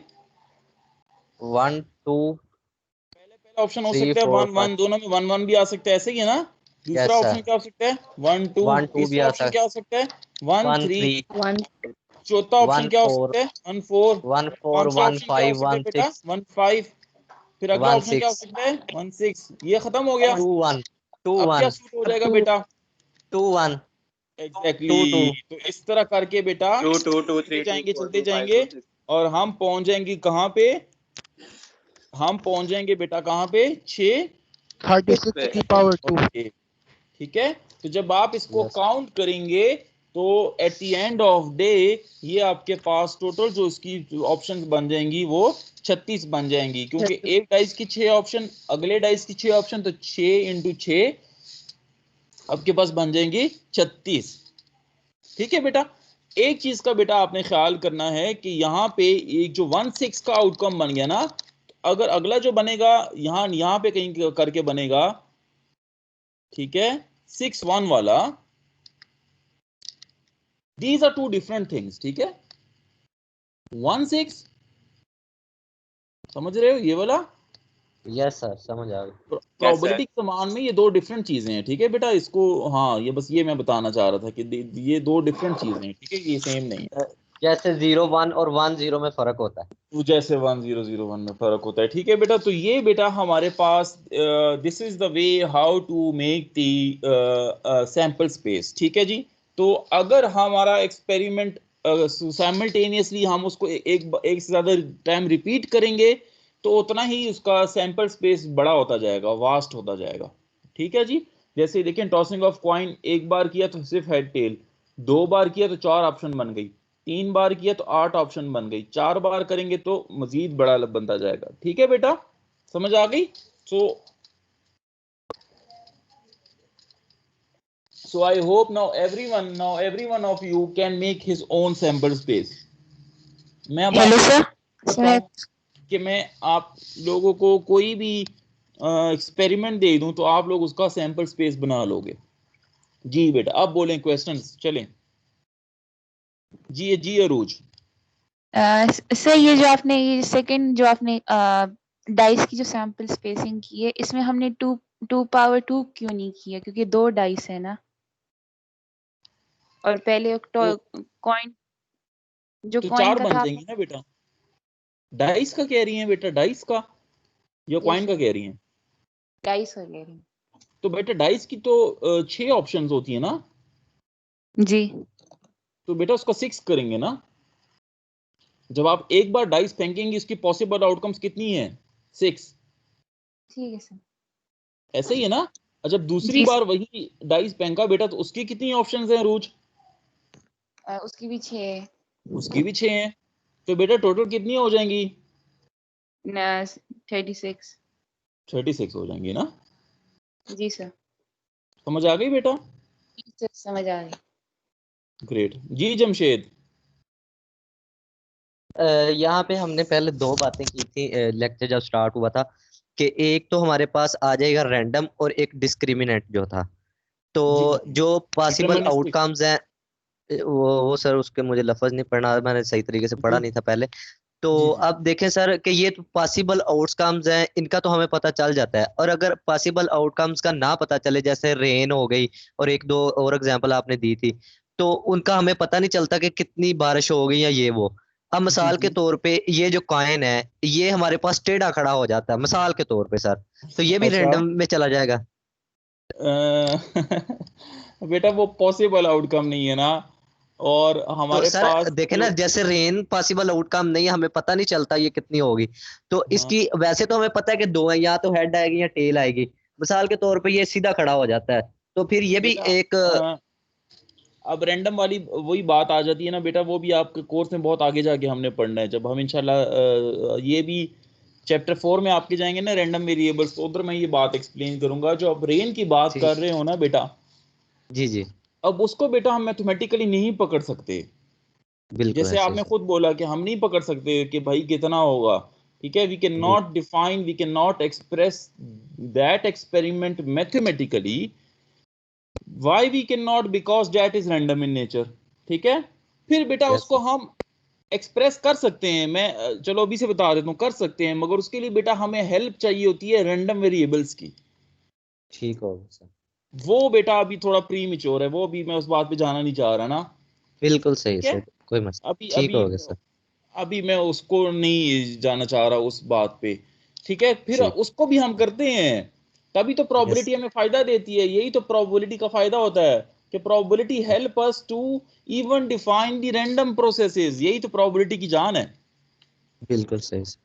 1 2 पहला ऑप्शन हो 3 सकता है 4 1 5। 1, दोनों में 1 1 भी आ सकता है, ऐसे ही है ना। दूसरा यस ऑप्शन सर, क्या हो सकता है? 1 2। 1 2 भी तीसरा आ ऑप्शन सकता क्या हो सकता है? 1 1 3। 3। 1 चौथा ऑप्शन 1 क्या हो 4 सकता है? 1 4। 1 4 पांचवा 1 ऑप्शन क्या हो 5 सकता है 1 बेटा? 6 1 5। फिर अगला 1 ऑप्शन क्या हो 6 सकता है? 1 6। ये खत्म हो गया। 2 1 2 अब क्या 1 सूट हो जाएगा 2 बेटा? 2 1 एग्जैक्टली 2 2 तो इस तरह करके बेटा 2 2 2 चलते 3 2 जाएंगे 4 चलते 2 5 जाएंगे 2 6। और हम पहुंच जाएंगे कहाँ पे? हम पहुंच जाएंगे बेटा कहाँ पे? 6 36 की पावर 2। ओके ठीक है। तो जब आप इसको यस काउंट करेंगे तो at the end of day ये आपके पास टोटल जो इसकी ऑप्शन बन जाएंगी वो 36 बन जाएंगी, क्योंकि एक डाइस की 6 ऑप्शन, अगले डाइस की 6 ऑप्शन, तो 6 इंटू 6 आपके पास बन जाएंगी 36। ठीक है बेटा। एक चीज का बेटा आपने ख्याल करना है कि यहाँ पे एक जो 1 6 का आउटकम बन गया ना, अगर अगला जो बनेगा यहाँ पे कहीं करके बनेगा, ठीक है, 6 1 वाला, these are two different things. ठीक है, 1 6 समझ रहे हो ये वाला? यस सर समझ आ गया। प्रोबेबिलिटी के समान में ये दो डिफरेंट चीजें हैं। ठीक है बेटा, इसको हाँ ये बस ये मैं बताना चाह रहा था कि ये दो डिफरेंट चीजें हैं। ठीक है, ये सेम नहीं है। जैसे 0 1 और 1 0 में फर्क होता है। तो जैसे 1 0 0 1 में फर्क होता है। ठीक है बेटा, तो ये बेटा हमारे पास this is the way how to make the sample space. ठीक है जी। तो अगर हमारा एक्सपेरिमेंट साइमल्टेनियसली हम उसको एक से ज्यादा टाइम रिपीट करेंगे तो उतना ही उसका सैंपल स्पेस बड़ा होता जाएगा, वास्ट होता जाएगा। ठीक है जी। जैसे देखें, टॉसिंग ऑफ कॉइन एक बार किया तो सिर्फ हेड टेल, 2 बार किया तो 4 ऑप्शन बन गई, 3 बार किया तो 8 ऑप्शन बन गई, 4 बार करेंगे तो मजीद बड़ा बनता जाएगा। ठीक है बेटा, समझ आ गई? so I hope now everyone of you can make his own sample space. मैं अब हेलो आपको सर। बताऊं कि मैं आप लोगों को कोई भी एक्सपेरिमेंट दे दूं तो आप लोग उसका सैंपल स्पेस बना लोगे। जी बेटा, अब बोलें, क्वेश्चंस चलें। जी अरूज। सर ये जो आपने ये सेकंड जो आपने डाइस की जो सैंपल स्पेसिंग की है, इसमें हमने 2 पावर 2 क्यों नहीं किया? क्योंकि 2 डाइस है ना, और पहले कॉइन जो तो कॉइन 4 का बन था जाएंगी ना बेटा। डाइस का कह रही हैं बेटा? डाइस का या कॉइन का कह रही हैं? डाइस वगैरह। तो बेटा डाइस की तो 6 ऑप्शंस होती है ना। जी तो बेटा उसका 6 करेंगे ना। जब आप एक बार डाइस फेंकेंगे इसकी पॉसिबल आउटकम्स कितनी है? 6। ठीक है सर। ऐसे ही है ना। जब दूसरी जी बार वही डाइस फेंका बेटा तो उसकी कितनी ऑप्शंस हैं रूज? उसकी भी 6 है। उसकी भी 6 हैं। तो बेटा टोटल कितनी हो जाएंगी? 36। 36 हो जाएंगी ना। जी सर। समझ आ गई बेटा? सर समझ आ गई। ग्रेट। जी जमशेद। यहाँ पे हमने पहले 2 बातें की थी लेक्चर जब स्टार्ट हुआ था, कि एक तो हमारे पास आ जाएगा रैंडम और एक डिस्क्रिमिनेंट जो था। तो जी जो पॉसिबल डिटरमिनिस्टिक। आउटकम्स हैं वो सर उसके मुझे लफ्ज नहीं पढ़ना, मैंने सही तरीके से पढ़ा जी नहीं था पहले। तो जी अब देखें सर कि ये पॉसिबल आउटकम्स हैं, इनका तो हमें पता चल जाता है। और अगर पॉसिबल आउटकम्स का ना पता चले, जैसे रेन हो गई और 1 2 और एग्जांपल आपने दी थी, तो उनका हमें पता नहीं चलता कि कितनी बारिश हो गई या ये वो। अब जी मिसाल के जी। तोर पे ये जो कॉइन है ये हमारे पास टेढ़ा खड़ा हो जाता है मिसाल के तौर पे सर, तो ये भी अच्छा रैंडम में चला जाएगा। बेटा वो पॉसिबल आउटकम नहीं है ना, और तो हमारे सर पास देखे ना, जो जैसे रेन पॉसिबल आउटकम नहीं है, हमें पता नहीं चलता ये कितनी होगी। तो हाँ इसकी वैसे तो हमें पता है कि 2 है, या तो हेड आएगी या टेल आएगी। मिसाल के तौर पे ये सीधा खड़ा हो जाता है, तो फिर ये भी बेटा एक अब रैंडम वाली वही बात आ जाती है ना बेटा, वो भी आपके कोर्स में बहुत आगे जाके हमने पढ़ना है। जब हम इंशाल्लाह ये भी चैप्टर 4 में आपके जाएंगे ना रैंडम वेरिएबल्स, तो उधर मैं ये बात एक्सप्लेन करूंगा। जो आप रेन की बात जी कर रहे हो ना बेटा, जी जी अब उसको बेटा हम मैथमेटिकली नहीं पकड़ सकते। बिल्कुल जैसे ऐसे ही आपने सर। खुद बोला कि हम नहीं पकड़ सकते कि भाई कितना होगा। ठीक है, वी कैन जी not define, we can not express that experiment mathematically. Why we can not? Because that is random in nature. ठीक है, फिर बेटा यस उसको सर। हम एक्सप्रेस कर सकते हैं। मैं चलो अभी से बता देता हूँ, कर सकते हैं, मगर उसके लिए बेटा हमें हेल्प चाहिए होती है रैंडम वेरिएबल्स की। ठीक होगा सर। वो बेटा अभी थोड़ा प्री मिच्योर है, वो अभी मैं उस बात पे जाना नहीं चाह रहा ना। बिल्कुल सही ठीक है, सर। कोई मसला अभी ठीक अभी हो गया सर। अभी मैं उसको नहीं जाना चाह रहा उस बात पे, ठीक है। फिर ठीक उसको भी हम करते हैं, तभी तो यस प्रोबेबिलिटी हमें फायदा देती है। यही तो प्रोबेबिलिटी का फायदा होता है कि probability help us to even define the random processes. यही तो प्रोबेबिलिटी की जान है, बिल्कुल सही सर,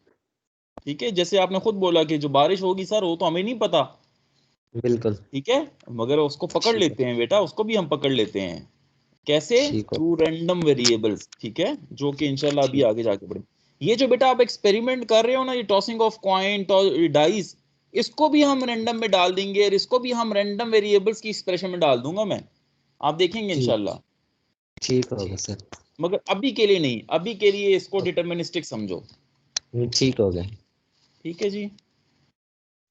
ठीक है। जैसे आपने खुद बोला कि जो बारिश होगी सर वो तो हमें नहीं पता, बिल्कुल ठीक है, मगर उसको पकड़ ठीक है लेते हैं बेटा, उसको भी हम पकड़ लेते हैं। कैसे? ठीक हो थ्रू रैंडम वेरिएबल्स, ठीक है, जो कि इंशाल्लाह अभी ठीक आगे जाके पढ़ेंगे। ये जो बेटा आप एक्सपेरिमेंट कर रहे हो ना, ये टॉसिंग ऑफ कॉइन और डाइस, इसको भी हम रैंडम में डाल देंगे और इसको भी हम रैंडम वेरिएबल्स की एक्सप्रेशन में डाल दूंगा मैं, आप देखेंगे ठीक इंशाल्लाह। ठीक होगा सर। मगर अभी के लिए नहीं, अभी के लिए इसको डिटर्मिनिस्टिक समझो, ठीक हो गया। ठीक है जी।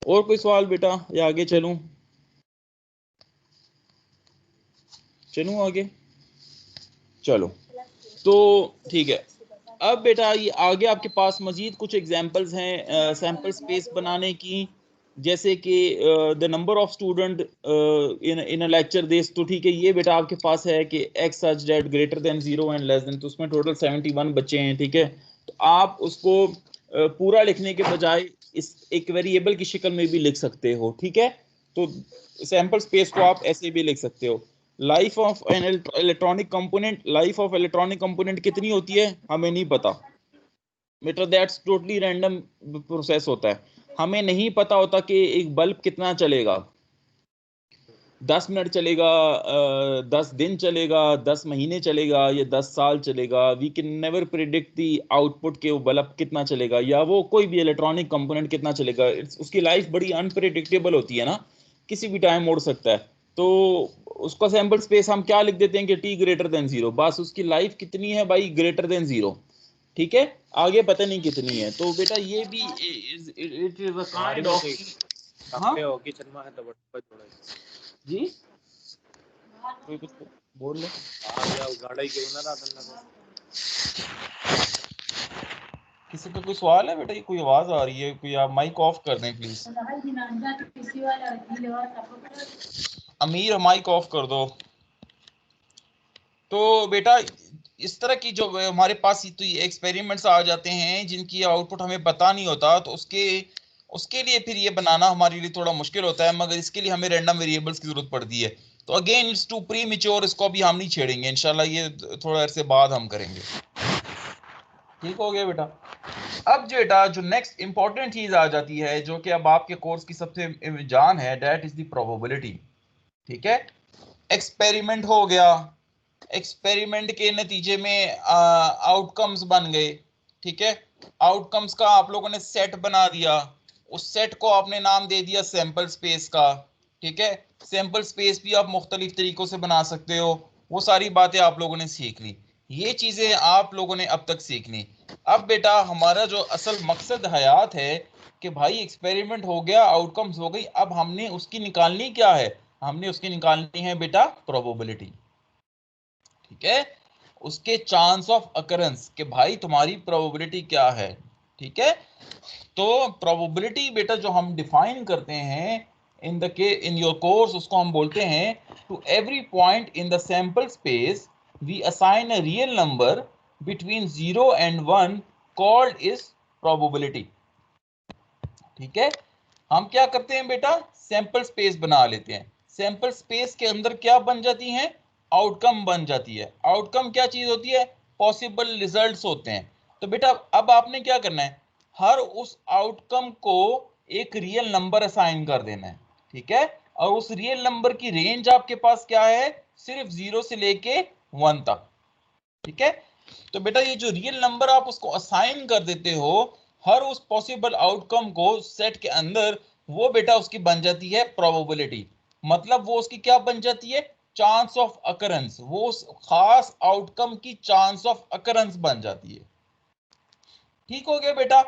और कोई सवाल बेटा या आगे चलूं? चलूं आगे? चलो तो ठीक है। अब बेटा ये आगे आपके पास मजीद कुछ एग्जांपल्स हैं सैंपल स्पेस बनाने की, जैसे कि the number of student in a lecture this. तो ठीक है, ये बेटा आपके पास है कि x such that greater than 0 and less than, तो उसमें टोटल 71 बच्चे हैं, ठीक है। तो आप उसको पूरा लिखने के बजाय इस एक वेरिएबल की शक्ल में भी लिख सकते हो, ठीक है। तो सैंपल स्पेस को आप ऐसे भी लिख सकते हो। Life of an electronic component, life of electronic component कितनी होती है हमें नहीं पता बेटा, दैट्स टोटली रैंडम प्रोसेस होता है। हमें नहीं पता होता कि एक बल्ब कितना चलेगा, 10 मिनट चलेगा, 10 दिन चलेगा, 10 महीने चलेगा या 10 साल चलेगा। We can never predict the output के वो बल्ब कितना चलेगा या वो कोई भी इलेक्ट्रॉनिक कंपोनेंट कितना चलेगा। उसकी लाइफ बड़ी अनप्रिडिक्टेबल होती है ना, किसी भी टाइम उड़ सकता है। तो उसका सैंपल स्पेस हम क्या लिख देते हैं कि टी ग्रेटर देन 0, बस उसकी लाइफ कितनी है भाई, ग्रेटर देन 0, ठीक है। आगे पता नहीं कितनी है। तो बेटा ये भी it is a kind of, हाँ जी कोई कुछ बोल ले। किसी का कोई सवाल है बेटा? ये कोई आवाज आ रही है, कोई आप माइक ऑफ कर दें प्लीज। अमीर माइक ऑफ कर दो। तो बेटा इस तरह की जो हमारे पास तो ये एक्सपेरिमेंट्स आ जाते हैं जिनकी आउटपुट हमें पता नहीं होता, तो उसके लिए फिर ये बनाना हमारे लिए थोड़ा मुश्किल होता है, मगर इसके लिए हमें रैंडम वेरिएबल्स की जरूरत पड़ती है। तो again it's too premature, इसको अभी हम नहीं छेड़ेंगे इंशाल्लाह, ये थोड़ा अरसे बाद हम करेंगे, ठीक हो गया बेटा। अब जो बेटा जो नेक्स्ट इंपॉर्टेंट चीज आ जाती है जो कि अब आपके कोर्स की सबसे जान है, दैट इज द प्रोबेबिलिटी, ठीक है। एक्सपेरिमेंट हो गया, एक्सपेरिमेंट के नतीजे में आउटकम्स बन गए, ठीक है। आउटकम्स का आप लोगों ने सेट बना दिया, उस सेट को आपने नाम दे दिया सैंपल स्पेस का, ठीक है। सैंपल स्पेस भी आप मुख्तलिफ तरीकों से बना सकते हो, वो सारी बातें आप लोगों ने सीख ली, ये चीजें आप लोगों ने अब तक सीख ली। अब बेटा हमारा जो असल मकसद हयात है कि भाई एक्सपेरिमेंट हो गया, आउटकम्स हो गई, अब हमने उसकी निकालनी क्या है, हमने उसकी निकालनी है बेटा प्रोबेबिलिटी, ठीक है। उसके चांस ऑफ अकरेंस कि भाई तुम्हारी प्रोबेबिलिटी क्या है, ठीक है। तो प्रोबेबिलिटी बेटा जो हम डिफाइन करते हैं इन योर कोर्स, उसको हम बोलते हैं to every point in the sample space we assign a real number between 0 and 1 called is probability, ठीक है। हम क्या करते हैं बेटा, सैंपल स्पेस बना लेते हैं, सैंपल स्पेस के अंदर क्या बन जाती हैं, आउटकम बन जाती है। आउटकम क्या चीज होती है, पॉसिबल रिजल्ट्स होते हैं। तो बेटा अब आपने क्या करना है, हर उस आउटकम को एक रियल नंबर असाइन कर देना है, ठीक है। और उस रियल नंबर की रेंज आपके पास क्या है, सिर्फ 0 से लेके 1 तक, ठीक है। तो बेटा ये जो रियल नंबर आप उसको असाइन कर देते हो हर उस पॉसिबल आउटकम को सेट के अंदर, वो बेटा उसकी बन जाती है प्रोबेबिलिटी। मतलब वो उसकी क्या बन जाती है, चांस ऑफ अकरेंस, वो उस खास आउटकम की चांस ऑफ अकरेंस बन जाती है, ठीक हो गया बेटा।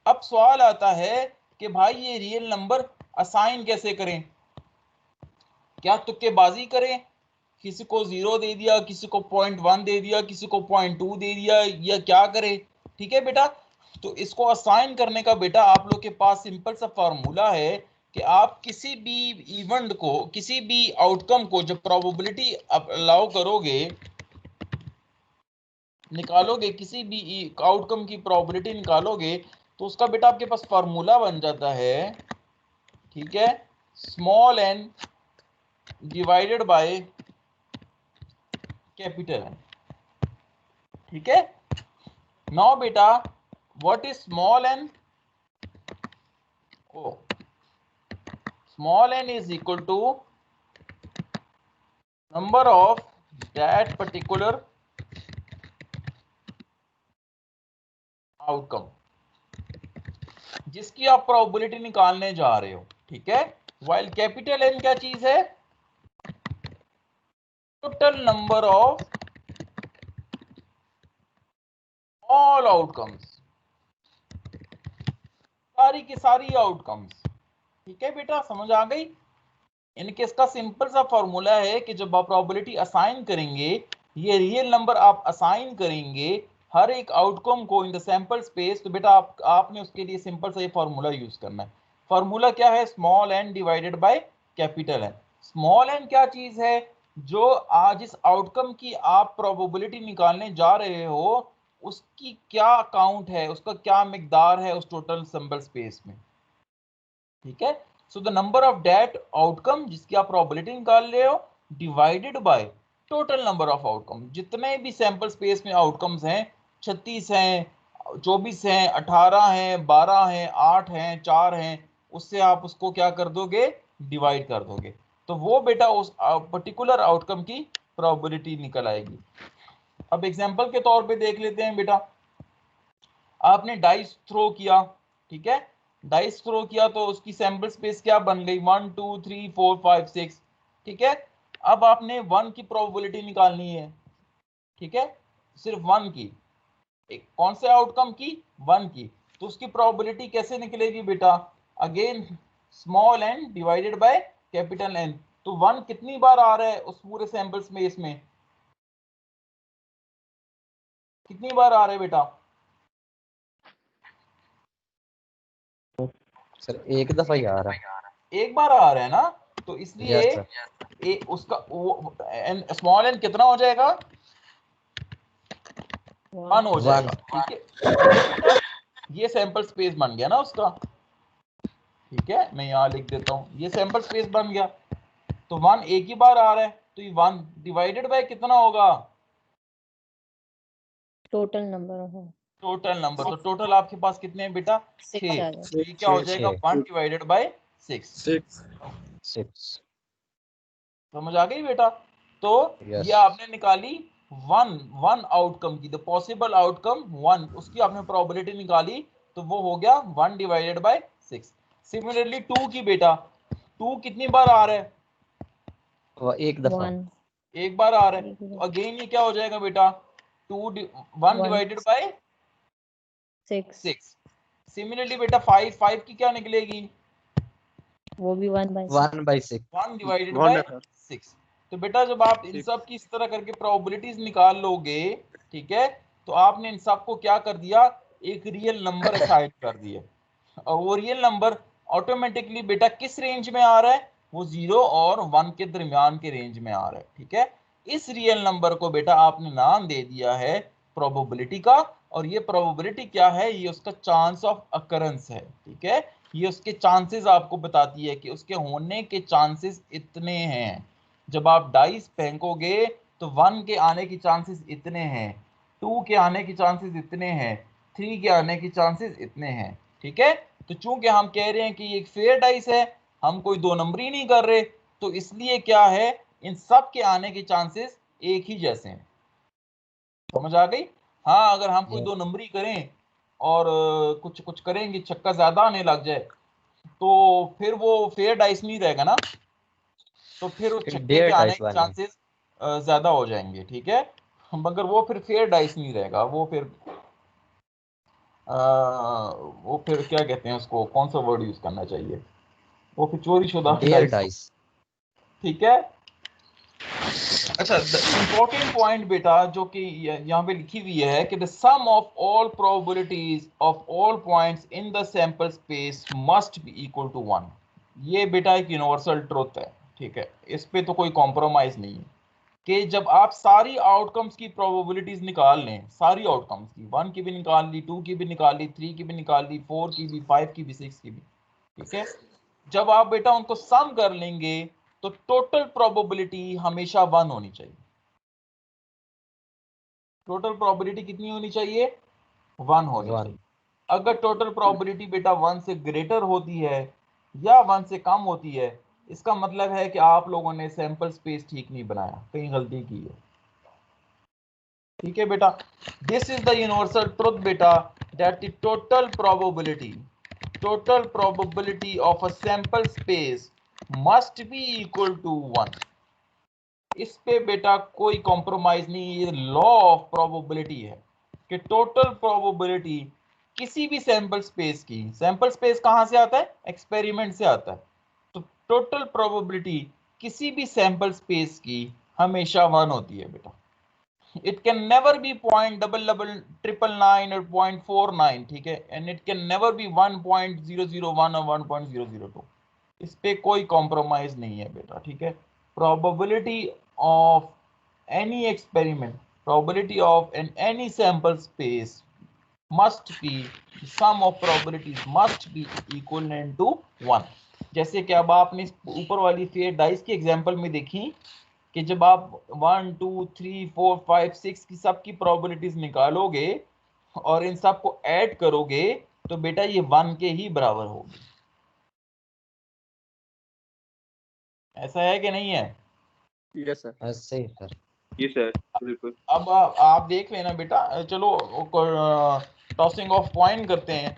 अब सवाल आता है कि भाई ये रियल नंबर असाइन कैसे करें, क्या तुक्केबाजी करें, किसी को 0 दे दिया, किसी को 0.1 दे दिया, किसी को 0.2 दे दिया, या क्या करें, ठीक है बेटा। तो इसको असाइन करने का बेटा आप लोग के पास सिंपल सा फार्मूला है कि आप किसी भी इवेंट को, किसी भी आउटकम को जब प्रोबेबिलिटी अलाउ करोगे, निकालोगे, किसी भी आउटकम की प्रोबेबिलिटी निकालोगे, तो उसका बेटा आपके पास फार्मूला बन जाता है, ठीक है, small n divided by capital N, ठीक है। नाउ बेटा what is small n? Oh, small n is equal to number of that particular outcome जिसकी आप प्रोबेबिलिटी निकालने जा रहे हो, ठीक है। वाइल कैपिटल N क्या चीज है? Total number of all outcomes, सारी की सारी आउटकम्स, ठीक है बेटा, समझ आ गई। इनके इसका सिंपल सा फॉर्मूला है कि जब आप प्रोबेबिलिटी असाइन करेंगे, ये रियल नंबर आप असाइन करेंगे हर एक आउटकम को इन द सैंपल स्पेस, तो बेटा आपने उसके लिए सिंपल सा ये फॉर्मूला यूज करना है। फॉर्मूला क्या है? Small n divided by capital N। Small n क्या चीज है? जो आज इस आउटकम की आप प्रोबेबिलिटी निकालने जा रहे हो उसकी क्या काउंट है, उसका क्या मिकदार है उस टोटल सैंपल स्पेस में, ठीक है। So the number of that outcome जिसकी आप प्रोबेबिलिटी निकाल रहे हो divided by total number of outcome, जितने भी सैंपल स्पेस में आउटकम्स हैं, 36 हैं, 24 हैं, 18 हैं, 12 हैं, 8 हैं, 4 हैं, उससे आप उसको क्या कर दोगे? डिवाइड कर दोगे, तो वो बेटा उस पर्टिकुलर आउटकम की प्रोबेबिलिटी निकल आएगी। अब एग्जांपल के तौर पे देख लेते हैं बेटा, आपने डाइस थ्रो किया, ठीक है, डाइस थ्रो किया तो उसकी सैंपल स्पेस क्या बन गई? 1 2 3 4 5 6, ठीक है। अब आपने 1 की प्रोबेबिलिटी निकालनी है, ठीक है, सिर्फ 1 की, एक कौन से आउटकम की? 1 की, तो उसकी प्रोबेबिलिटी कैसे निकलेगी बेटा? Again small n divided by capital N। तो 1 कितनी बार आ रहा है उस पूरे सैंपल स्पेस में? कितनी बार आ रहा है बेटा? सर एक दफा ही आ रहा है। एक बार आ रहा है ना, तो इसलिए यस सर। उसका स्मॉल n कितना हो जाएगा? 1 हो जाएगा, ठीक है। ये सैंपल स्पेस बन गया ना उसका, ठीक है, मैं यहाँ लिख देता हूँ, ये सैंपल स्पेस बन गया। तो 1 एक ही बार आ रहा है, तो ये 1 डिवाइडेड बाय कितना होगा? टोटल नंबर है टोटल नंबर, तो टोटल आपके पास कितने हैं बेटा? 6। ये क्या हो जाएगा? 1 डिवाइडेड बाय 6। 6। समझ आ गई बेटा? तो Yes. ये आपने निकाली वन आउटकम की, द पॉसिबल आउटकम 1, उसकी आपने प्रोबेबिलिटी निकाली, तो वो हो गया 1 डिवाइडेड बाय 6। सिमिलरली 2 की बेटा, 2 कितनी बार आ रहा है? वो एक दफा। एक बार आ रहा है, तो अगेन ये क्या हो जाएगा बेटा? 1 डिवाइडेड बाय 6। सिमिलरली बेटा 5 की क्या निकलेगी? वो भी 1 बाई 6। 1 divided by 6। तो बेटा जब आप इन सब की इस तरह करके प्रोबेबिलिटीज निकाल लोगे, ठीक है, तो आपने इन सब को क्या कर दिया? एक रियल नंबर असाइन कर दिया, और वो रियल नंबर ऑटोमेटिकली बेटा किस रेंज में आ रहा है? वो 0 और 1 के दरमियान के रेंज में आ रहा है, ठीक है। इस रियल नंबर को बेटा आपने नाम दे दिया है प्रोबेबिलिटी का, और ये प्रोबेबिलिटी क्या है? ये उसका चांस ऑफ अकरेंस है, ठीक है। ये उसके चांसेस आपको बताती है कि उसके होने के चांसेस इतने हैं। जब आप डाइस फेंकोगे तो 1 के आने की चांसेस इतने हैं, 2 के आने की चांसेस इतने हैं, 3 के आने की चांसेस इतने हैं, ठीक है। तो चूंकि हम कह रहे हैं कि ये एक फेयर डाइस है, हम कोई दो नंबरी नहीं कर रहे, तो इसलिए क्या है, इन सब के आने के चांसेस एक ही जैसे हैं। समझ आ गई? हाँ, अगर हम कोई दो नंबरी करें और कुछ कुछ करेंगे, छक्का ज्यादा आने लग जाए, तो फिर वो फेयर डाइस नहीं रहेगा ना, तो फिर उस छक्के के आने के चांसेस ज्यादा हो जाएंगे, ठीक है, मगर वो फिर फेयर डाइस नहीं रहेगा, वो फिर क्या कहते हैं उसको, कौन सा वर्ड यूज करना चाहिए, वो फिर चोरीशुदा डाइस, ठीक है। अच्छा, इंपॉर्टेंट पॉइंट बेटा जो कि यहाँ पे लिखी हुई है कि the sum of all probabilities of all points in the sample space must be equal to 1। ये बेटा एक यूनिवर्सल ट्रुथ है, ठीक है, इस पे तो कोई कॉम्प्रोमाइज नहीं है, कि जब आप सारी आउटकम्स की प्रोबेबिलिटीज निकाल लें, सारी आउटकम्स की, 1 की भी निकाल ली, 2 की भी निकाल ली, 3 की भी निकाल ली, 4 की भी, 5 की भी, 6 की भी, ठीक है, जब आप बेटा उनको सम कर लेंगे तो टोटल प्रोबेबिलिटी हमेशा 1 होनी चाहिए। टोटल प्रोबेबिलिटी कितनी होनी चाहिए? 1 होनी चाहिए। अगर टोटल प्रोबेबिलिटी बेटा 1 से ग्रेटर होती है या 1 से कम होती है, इसका मतलब है कि आप लोगों ने सैंपल स्पेस ठीक नहीं बनाया, कहीं गलती की है। ठीक है बेटा, this is the universal truth बेटा, that the total probability of a sample space must be equal to 1। इस पे बेटा कोई कॉम्प्रोमाइज नहीं, ये लॉ ऑफ प्रोबेबिलिटी है कि टोटल प्रोबेबिलिटी किसी भी सैंपल स्पेस की, सैंपल स्पेस कहां से आता है? एक्सपेरिमेंट से आता है, तो टोटल प्रोबेबिलिटी किसी भी सैंपल स्पेस की हमेशा 1 होती है बेटा। इट कैन नेवर बी 0.999 और 0.49, ठीक है, and it can never B 1.001 और 1.002। इस पे कोई कॉम्प्रोमाइज नहीं है बेटा, ठीक है। probability of any experiment, probability of any sample space must be, sum of probabilities must be equivalent to 1। जैसे कि अब आपने ऊपर वाली फेयर डाइस की एग्जांपल में देखी कि जब आप 1 2 3 4 5 6 की सब की प्रोबेबिलिटीज निकालोगे और इन सब को ऐड करोगे तो बेटा ये 1 के ही बराबर होगी। ऐसा है कि नहीं है? Yes sir. ऐसे ही सर। जी सर, बिल्कुल। अब आप देख लेना बेटा, चलो टॉसिंग ऑफ कॉइन करते हैं,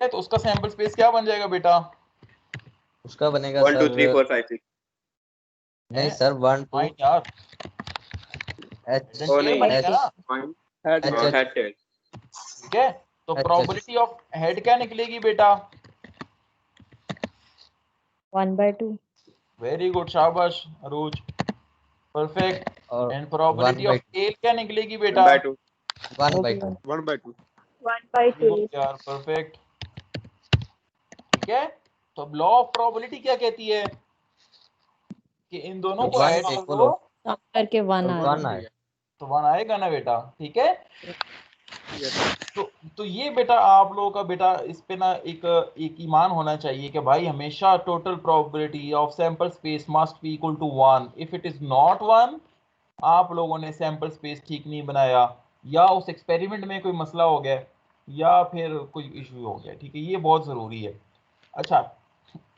तो उसका सैंपल स्पेस क्या बन जाएगा बेटा? उसका बनेगा 1 2 सर, 3 4 5 6। नहीं सर 1 2 कॉइन यार, एच ओ नहीं, बनेगा ना, कॉइन हेड अच्छा, हेड टेल। ठीक है, तो अच्छा। प्रोबेबिलिटी ऑफ हेड क्या निकलेगी बेटा? 1/2। वेरी गुड, शाबाश अरूज, परफेक्ट। और एंड प्रोबेबिलिटी ऑफ 1/2 टेल क्या निकलेगी 1 बेटा? बाय 2 वो भी 1/2 1 बाय 2। 1/2। यार परफेक्ट, ठीक है। तो लॉ ऑफ प्रोबेबिलिटी क्या कहती है कि इन दोनों को 1 ऐड के इक्वल करो हो सम करके 1 आ 1 रहा आए। तो 1 आएगा ना बेटा, ठीक है। यस। तो ये बेटा आप लोगों का बेटा इस पे ना एक ईमान होना चाहिए कि भाई हमेशा total probability of sample space must be equal to 1। If it is not 1, आप लोगों ने सैंपल स्पेस ठीक नहीं बनाया, या उस एक्सपेरिमेंट में कोई मसला हो गया, या फिर कोई इशू हो गया, ठीक है, ये बहुत ज़रूरी है। अच्छा,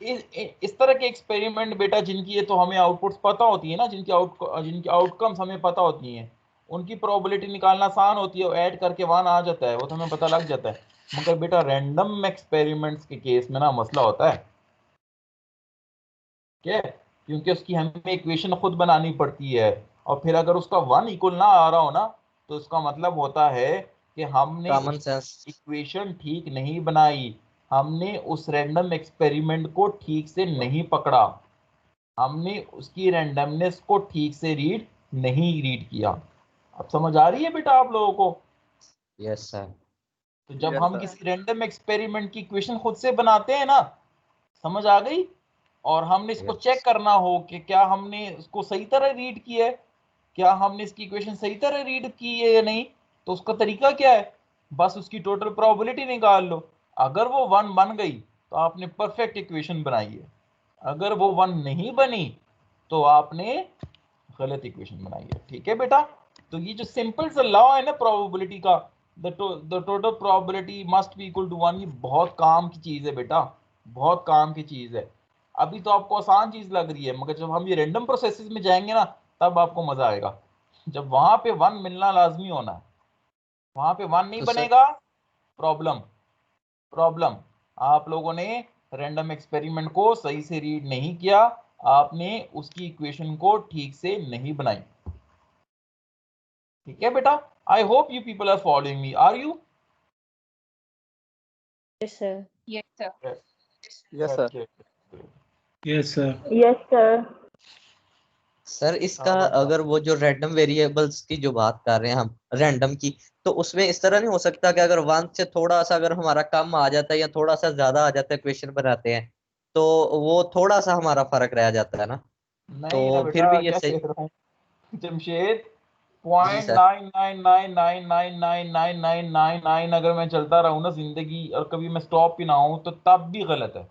इस तरह के एक्सपेरिमेंट बेटा जिनकी ये तो हमें आउटपुट्स पता होती है ना, जिनकी आउटकम्स हमें पता होती हैं, उनकी प्रोबेबिलिटी निकालना आसान होती है, ऐड करके 1 आ जाता है, वो तो हमें पता लग जाता है। मगर बेटा रैंडम एक्सपेरिमेंट्स के केस में ना मसला होता है, क्या, क्योंकि उसकी हमें इक्वेशन खुद बनानी पड़ती है, और फिर अगर उसका 1 इक्वल ना आ रहा हो ना, तो उसका मतलब होता है कि हमने कॉमन उस सेंस। इक्वेशन ठीक नहीं बनाई, हमने उस रैंडम एक्सपेरिमेंट को ठीक से नहीं पकड़ा, हमने उसकी रैंडमनेस को ठीक से नहीं रीड किया। अब समझ आ रही है बेटा आप लोगों को? Yes sir. तो जब Yes, हम sir. किसी रैंडम एक्सपेरिमेंट की इक्वेशन खुद से बनाते हैं ना, समझ आ गई, और हमने इसको Yes. चेक करना हो कि क्या हमने उसको सही तरह रीड किया है, क्या हमने इसकी इक्वेशन सही तरह रीड की है या नहीं, तो उसका तरीका क्या है? बस उसकी टोटल प्रोबेबिलिटी निकाल लो, अगर वो 1 बन गई तो आपने परफेक्ट इक्वेशन बनाई है, अगर वो 1 नहीं बनी तो आपने गलत इक्वेशन बनाई है, ठीक है बेटा। तो ये जो सिंपल सा लॉ है ना प्रोबेबिलिटी का, the total probability must be equal to 1, ये बहुत काम की चीज है बेटा, बहुत काम की चीज है। अभी तो आपको आसान चीज लग रही है, मगर जब हम ये रैंडम प्रोसेसेस में जाएंगे ना, तब आपको मजा आएगा। जब वहां पे 1 मिलना लाजमी होना है, वहां पे 1 नहीं तो सर बनेगा, प्रॉब्लम प्रॉब्लम। आप लोगों ने रैंडम एक्सपेरिमेंट को सही से रीड नहीं किया, आपने उसकी इक्वेशन को ठीक से नहीं बनाई, ठीक है बेटा। I hope you people are following me, are you? Yes sir. Yes, sir. Yes, sir. Yes, sir. Yes, sir. Sir इसका अगर वो जो रैंडम वेरिएबल्स की जो बात कर रहे हैं हम रैंडम की, तो उसमें इस तरह नहीं हो सकता कि अगर 1 से थोड़ा सा अगर हमारा कम आ जाता है या थोड़ा सा ज्यादा आ जाता है क्वेश्चन बनाते हैं, तो वो थोड़ा सा हमारा फर्क रह जाता है ना? नहीं ना तो फिर बेटा भी ये क्या सही। कह रहा हूँ जमशेद जी पॉइंट सर। 999999999 अगर मैं चलता रहूँ ना जिंदगी और कभी मैं स्टॉप भी ना हूँ तो तब भी गलत है।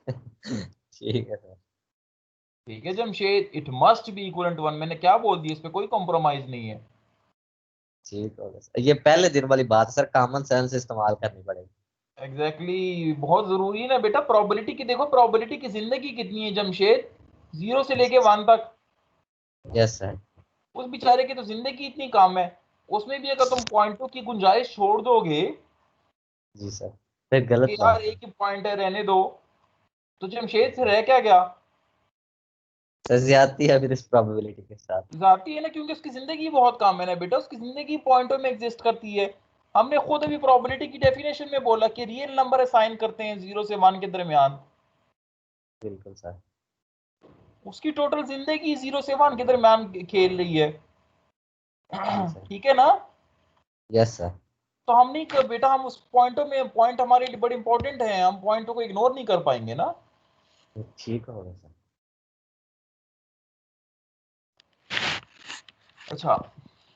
ठीक है सर। ठीक है Jamshed, it must be equal to 1। मैंने क्या बोल दिया, इस पे कोई कॉम्प्रोमाइज नहीं है। ठीक हो गया सर, ये पहले दिन वाली बात है सर, कॉमन सेंस इस्तेमाल करनी पड़ेगी। एग्जैक्टली बहुत जरूरी है ना बेटा। प्रोबेबिलिटी की देखो, प्रोबेबिलिटी की जिंदगी कितनी है जमशेद, 0 से लेके 1 तक। Yes sir. उस बेचारे की तो जिंदगी इतनी कम है, उसमें भी अगर तुम पॉइंटों की गुंजाइश छोड़ दोगे जी सर, फिर गलत कि बात यार है एक ही पॉइंट है रहने दो, तो जमशेद से रह क्या गया? सर। ज्यादती है फिर इस प्रोबेबिलिटी के साथ। जाती है ना, क्योंकि उसकी जिंदगी बहुत कम है ना बेटा, उसकी जिंदगी पॉइंटों में एग्जिस्ट करती है। हमने खुद अभी प्रोबेबिलिटी की डेफिनेशन में बोला कि रियल नंबर असाइन करते हैं 0 से 1 के दरमियान। बिल्कुल सर। उसकी टोटल जिंदगी 0 से 1 के दरमियान खेल रही है। जी सर। ठीक है ना? Yes sir. तो हम नहीं कर बेटा, हम उस पॉइंटों में, पॉइंट हमारे लिए बड़े इंपॉर्टेंट हैं, हम पॉइंटों को इग्नोर नहीं कर पाएंगे ना। ठीक हो गया सर। अच्छा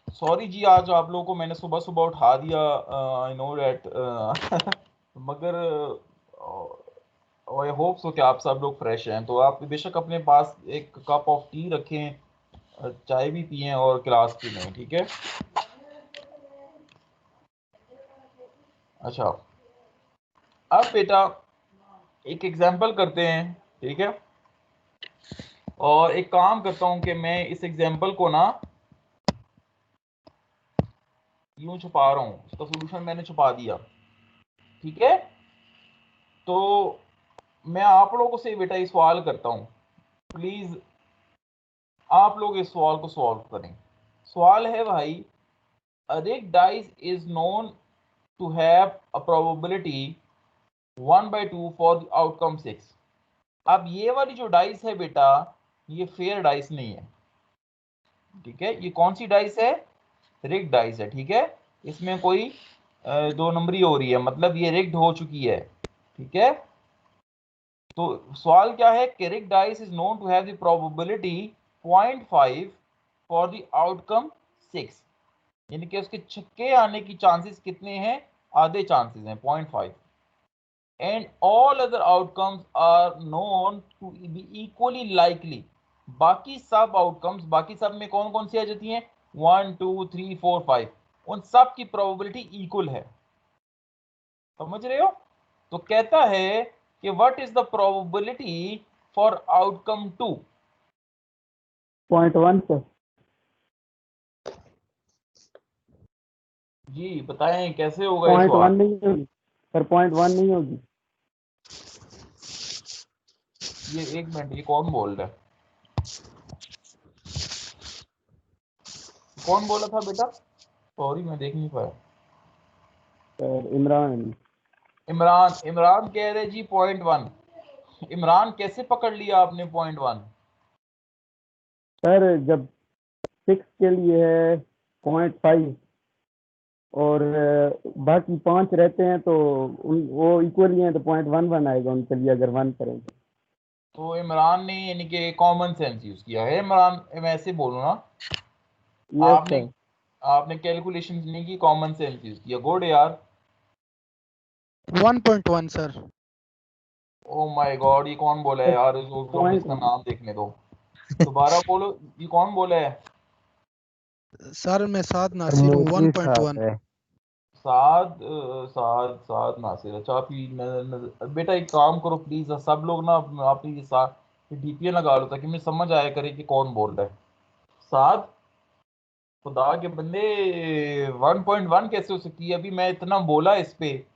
सॉरी जी, आज आप लोगों को मैंने सुबह सुबह उठा दिया, आई नो दैट, मगर आई होप सो कि आप सब लोग फ्रेश हैं। तो आप बेशक अपने पास एक कप ऑफ टी रखें, चाय भी पिएं और क्लास भी लें, ठीक है? अच्छा अब बेटा एक एग्जांपल करते हैं, ठीक है? और एक काम करता हूं कि मैं इस एग्जांपल को ना यूं छुपा रहा हूं, इसका सॉल्यूशन मैंने छुपा दिया, ठीक है? तो मैं आप लोगों से बेटा ये सवाल करता हूं, प्लीज आप लोग इस सवाल को सॉल्व करें। सवाल है भाई, a rigged dice is known to have a probability 1/2 for the outcome 6। अब ये वाली जो डाइस है बेटा, ये फेयर डाइस नहीं है, ठीक है? ये कौन सी डाइस है? रिग्ड डाइस है, ठीक है? इसमें कोई दो नंबरी हो रही है, मतलब ये रिग्ड हो चुकी है, ठीक है? तो सवाल क्या है कि rigged dice is known to have the probability 0.5 for the outcome 6, यानी कि उसके छक्के आने की चांसेस कितने हैं? आधे चांसेस हैं, 0.5। And all other outcomes are known to be equally likely. बाकी सब आउटकम्स, बाकी सब में कौन कौन सी आ जाती हैं? 1 2 3 4 5, उन सब की प्रोबेबिलिटी इक्वल है। समझ रहे हो? तो कहता है कि what is the probability for outcome 2? 0.1 sir. जी बताएं कैसे होगा ये 0.1 सवाल? नहीं होगी सर, 0.1 नहीं होगी। ये एक मिनट, ये कौन बोल रहा है? कौन बोला था बेटा? सॉरी मैं देख नहीं पाया। सर इमरान। इमरान, इमरान कह रहे जी 0.1। इमरान कैसे पकड़ लिया आपने 0.1? सर जब 6 के लिए है 0.5 और बाकी 5 रहते हैं तो वो इक्वली हैं तो 0.11 आएगा उनके लिए अगर 1 करें तो इमरान ने यानी कि कॉमन सेंस यूज किया है। इमरान मैं ऐसे बोलूँ ना, तो। यस आपने सर। आपने कैलकुलेशंस नहीं की, कॉमन सेंस यूज किया। गुड यार। 1.1 सर। ओ माय गॉड, ये कौन बोला है यार? इसको इसका 0.1 नाम देखने दो, दोबारा बोलो, ये कौन बोला है? सर मैं साद नासिर हूँ। 1.1। साद साद नासिर। अच्छा आप बेटा एक काम करो प्लीज, सब लोग ना आप ये डीपीएन लगा लो ताकि मुझे समझ आया करे कि कौन बोल रहा है। साद, खुदा के बंदे 1.1 कैसे हो सकती है? अभी मैं इतना बोला इस पे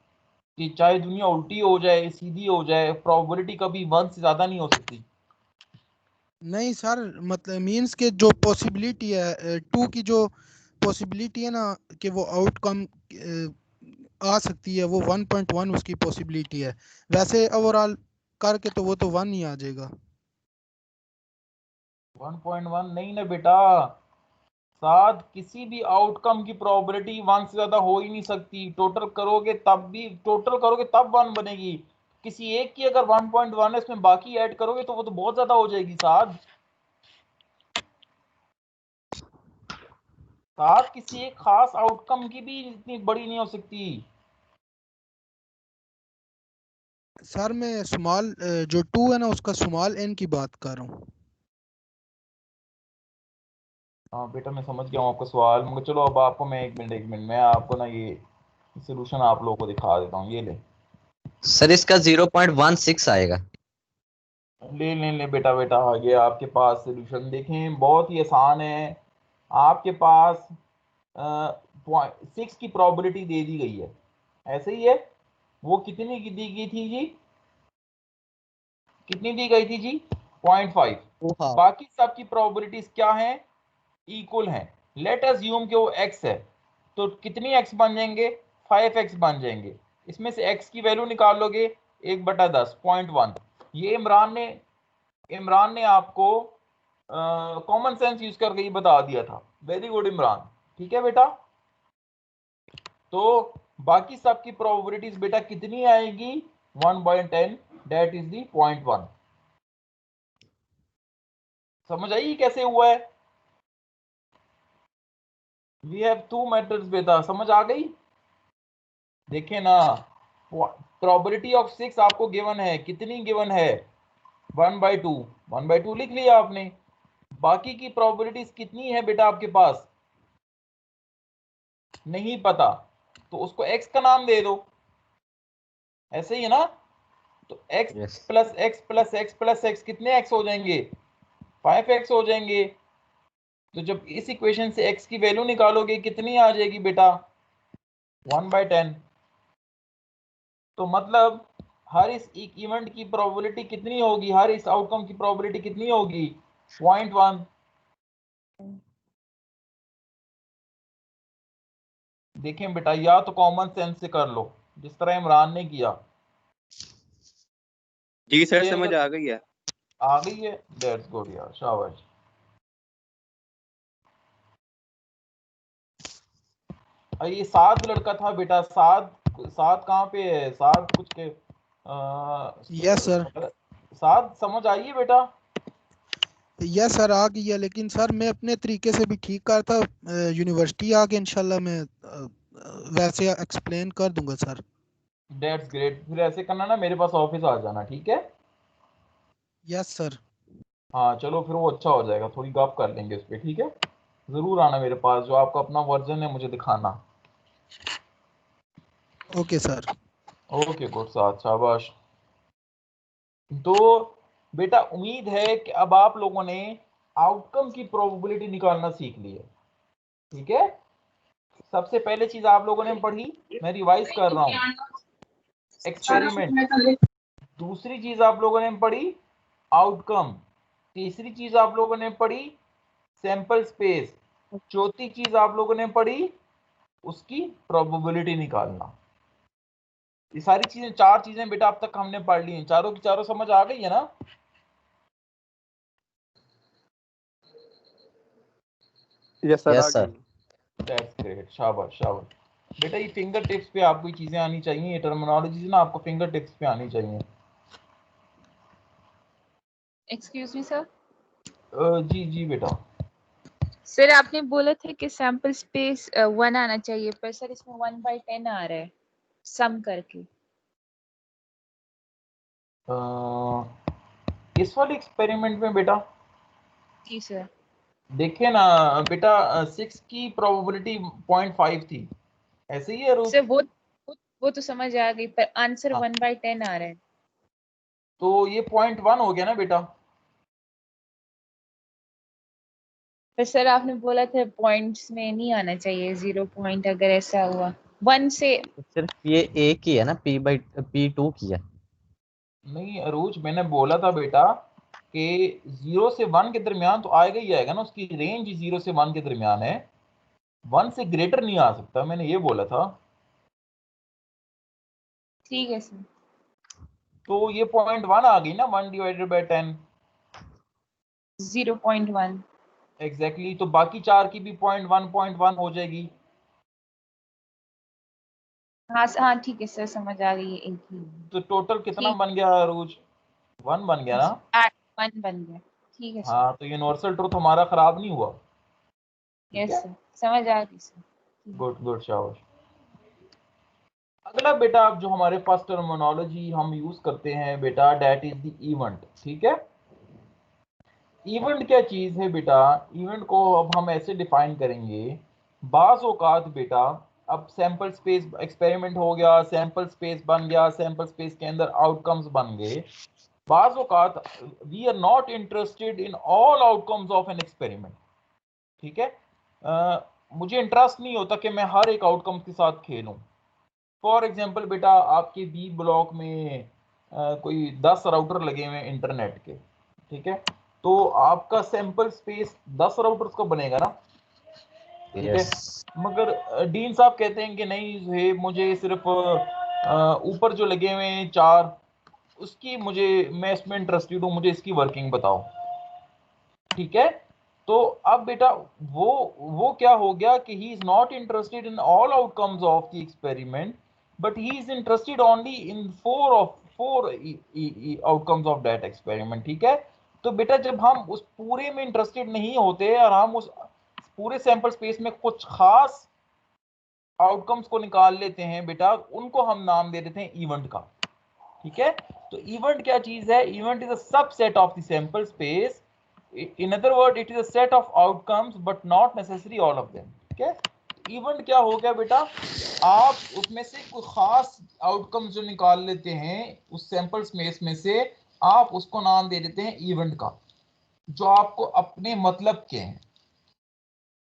कि चाहे दुनिया उल्टी हो जाए सीधी हो जाए, प्रोबेबिलिटी कभी 1 से ज्यादा नहीं हो सकती। नहीं सर, मतलब मींस के जो पॉसिबिलिटी है 2 की, जो पॉसिबिलिटी है ना कि वो आउटकम आ सकती है, वो 1.1 उसकी पॉसिबिलिटी है। वैसे ओवरऑल करके तो वो तो 1 ही आ जाएगा। 1.1 नहीं ना बेटा, साथ किसी भी आउटकम की प्रोबेबिलिटी 1 से ज्यादा हो ही नहीं सकती। टोटल करोगे तब 1 बनेगी। किसी एक की अगर 1.1 है इसमें बाकी ऐड करोगे तो वो तो बहुत ज्यादा हो जाएगी। साथ किसी एक खास आउटकम की भी इतनी बड़ी नहीं हो सकती। सर मैं स्मॉल जो 2 है ना उसका स्मॉल n की बात कर रहा हूँ। हाँ बेटा मैं समझ गया हूँ आपका सवाल, मगर चलो अब आपको मैं एक मिनट मैं आपको ना ये सोल्यूशन आप लोगों को दिखा देता हूँ। ये ले सर इसका 0.16 आएगा। ले बेटा आ गया आपके पास सोल्यूशन। देखें बहुत ही आसान है। आपके पास 6 की प्रोबेबिलिटी दे दी गई है, ऐसे ही है। वो कितनी की दी गई थी जी? कितनी दी गई थी जी? 0.5। हाँ। बाकी सब की प्रोबेबिलिटीज क्या हैं? इक्वल हैं। लेट अस अज्यूम कि वो x है, तो कितनी x बन जाएंगे? 5x बन जाएंगे। इसमें से x की वैल्यू निकाल लोगे 1/10 0.1। ये इमरान ने आपको कॉमन सेंस यूज करके ही बता दिया था। वेरी गुड इमरान, ठीक है बेटा। तो बाकी सब की प्रोबेबिलिटीज बेटा कितनी आएगी? 1/10 दैट इज दी 0.1। समझ आई कैसे हुआ है? वी हैव 2 मेथड्स बेटा, समझ आ गई? देखें ना, प्रोबेबिलिटी ऑफ 6 आपको गिवन है, कितनी गिवन है? 1/2। 1/2 लिख लिया आपने। बाकी की प्रोबेबिलिटीज कितनी है बेटा आपके पास? नहीं पता, तो उसको x का नाम दे दो, ऐसे ही है ना? तो x yes. Plus x plus x plus x कितने x हो जाएंगे? 5x हो जाएंगे। तो जब इस इक्वेशन से x की वैल्यू निकालोगे कितनी आ जाएगी बेटा? 1/10। तो मतलब हर इस इवेंट की प्रोबेबिलिटी कितनी होगी? हर इस आउटकम की प्रोबेबिलिटी कितनी होगी? 0.1। देखें बेटा, या तो कॉमन सेंस से कर लो जिस तरह इमरान ने किया। जी सर ये समझ अगर आ गई है। आ गई है, दैट्स गुड यार, शाबाश। ये साद लड़का था बेटा, साद साद कहाँ पे है? साद कुछ के यस सर। साद समझ आई है बेटा? यस सर आ गई है, लेकिन सर मैं अपने तरीके से भी ठीक करता। यूनिवर्सिटी आके इंशाल्लाह मैं वैसे एक्सप्लेन कर दूंगा सर। That's great. फिर ऐसे करना ना, मेरे पास ऑफिस आ जाना, ठीक है? Yes sir. हाँ चलो फिर वो अच्छा हो जाएगा, थोड़ी गप कर लेंगे उस पर, ठीक है? जरूर आना मेरे पास, जो आपका अपना वर्जन है मुझे दिखाना। Okay sir. ओके गुड साथ, शाबाश। तो बेटा उम्मीद है कि अब आप लोगों ने आउटकम की प्रोबेबिलिटी निकालना सीख ली है, ठीक है? सबसे पहले चीज आप लोगों ने पढ़ी, मैं रिवाइज कर रहा हूं, एक्सपेरिमेंट। दूसरी चीज आप लोगों ने पढ़ी आउटकम। तीसरी चीज आप लोगों ने पढ़ी सैंपल स्पेस। चौथी चीज आप लोगों ने पढ़ी उसकी प्रोबेबिलिटी निकालना। ये सारी चीजें, 4 चीजें बेटा अब तक हमने पढ़ ली हैं। चारों की चारों समझ आ गई है ना? यस सर आ यस सर। गई। दैट्स ग्रेट, शाबाश शाबाश। बेटा ये फिंगर टिप्स पे आपको ये चीजें आनी चाहिए, ये टर्मिनोलॉजी ना आपको फिंगर टिप्स पे आनी चाहिए। Excuse me sir. जी बेटा। सर आपने बोला था कि सैंपल स्पेस 1 आना चाहिए, पर सर इसमें 1/10 आ रहा है सम करके। इस वाले एक्सपेरिमेंट में बेटा जी सर। देखिए ना बेटा, 6 की प्रोबेबिलिटी 0.5 थी, ऐसे ही है रूप? सर वो तो समझ आ गई, पर आंसर हाँ, 1/10 आ रहा है। तो ये 0.1 हो गया ना बेटा? पर सर आपने बोला था पॉइंट्स में नहीं आना चाहिए 0 पॉइंट, अगर ऐसा हुआ 1 से। सिर्फ ये एक ही है ना, P/P2 की है। नहीं अरूज, मैंने बोला था बेटा कि 0 से 1 के दरमियान तो आएगा ही आएगा ना, उसकी रेंज 0 से 1 के दरमियान है, 1 से ग्रेटर नहीं आ सकता, मैंने ये बोला था। ठीक है सर। तो ये 0.1 आ गई ना, 1/10। 0.1। एग्जैक्टली, तो बाकी 4 की भी 0.1 हो जाएगी। हाँ ठीक है सर, समझ आ गई है एक ही। तो टोटल कितना ठीक। बन गया अरूज? 1 बन गया ना? 1 बन गया। ठीक है सर। हाँ, तो यूनिवर्सल ट्रूथ हमारा खराब नहीं हुआ। ठीक यस है, सर, समझ आ गई सर। गुड गुड, शाबाश। अगला बेटा, अब जो हमारे पास टर्मिनोलॉजी हम यूज करते हैं बेटा, डेट इज द इवेंट। ठीक है, इवेंट क्या चीज है बेटा? इवेंट को अब हम ऐसे डिफाइन करेंगे, बाज औकात बेटा, अब सैंपल स्पेस एक्सपेरिमेंट हो गया, सैंपल स्पेस बन गया, सैंपल स्पेस के अंदर आउटकम्स बन गए। बाज औकात we are not interested in all outcomes of an experiment. ठीक है, मुझे इंटरेस्ट नहीं होता कि मैं हर एक आउटकम के साथ खेलूं। फॉर एग्जांपल बेटा, आपके बी ब्लॉक में कोई 10 राउटर लगे हुए हैं इंटरनेट के। ठीक है, तो आपका सैंपल स्पेस 10 राउटर्स का बनेगा ना? ठीक है, मगर डीन साहब कहते हैं कि नहीं है, मुझे सिर्फ ऊपर जो लगे हुए हैं 4, उसकी मैं इसमें इंटरेस्टेड हूँ, मुझे इसकी वर्किंग बताओ। ठीक है, तो अब बेटा वो क्या हो गया कि he is not interested in all outcomes of the experiment, but he is interested only in 4 outcomes of that experiment. ठीक है, तो बेटा जब हम उस पूरे में इंटरेस्टेड नहीं होते और हम उस पूरे सैंपल स्पेस में कुछ खास आउटकम्स को निकाल लेते हैं बेटा, उनको हम नाम दे देते हैं इवेंट का। ठीक है, तो इवेंट क्या चीज है? Event is a subset of the sample space. in other word it is a set of outcomes but not necessarily all of them। ठीक है, इवेंट क्या हो गया बेटा? आप उसमें से कोई खास आउटकम जो निकाल लेते हैं उस सैंपल स्पेस में से, आप उसको नाम दे देते हैं इवेंट का, जो आपको अपने मतलब के हैं।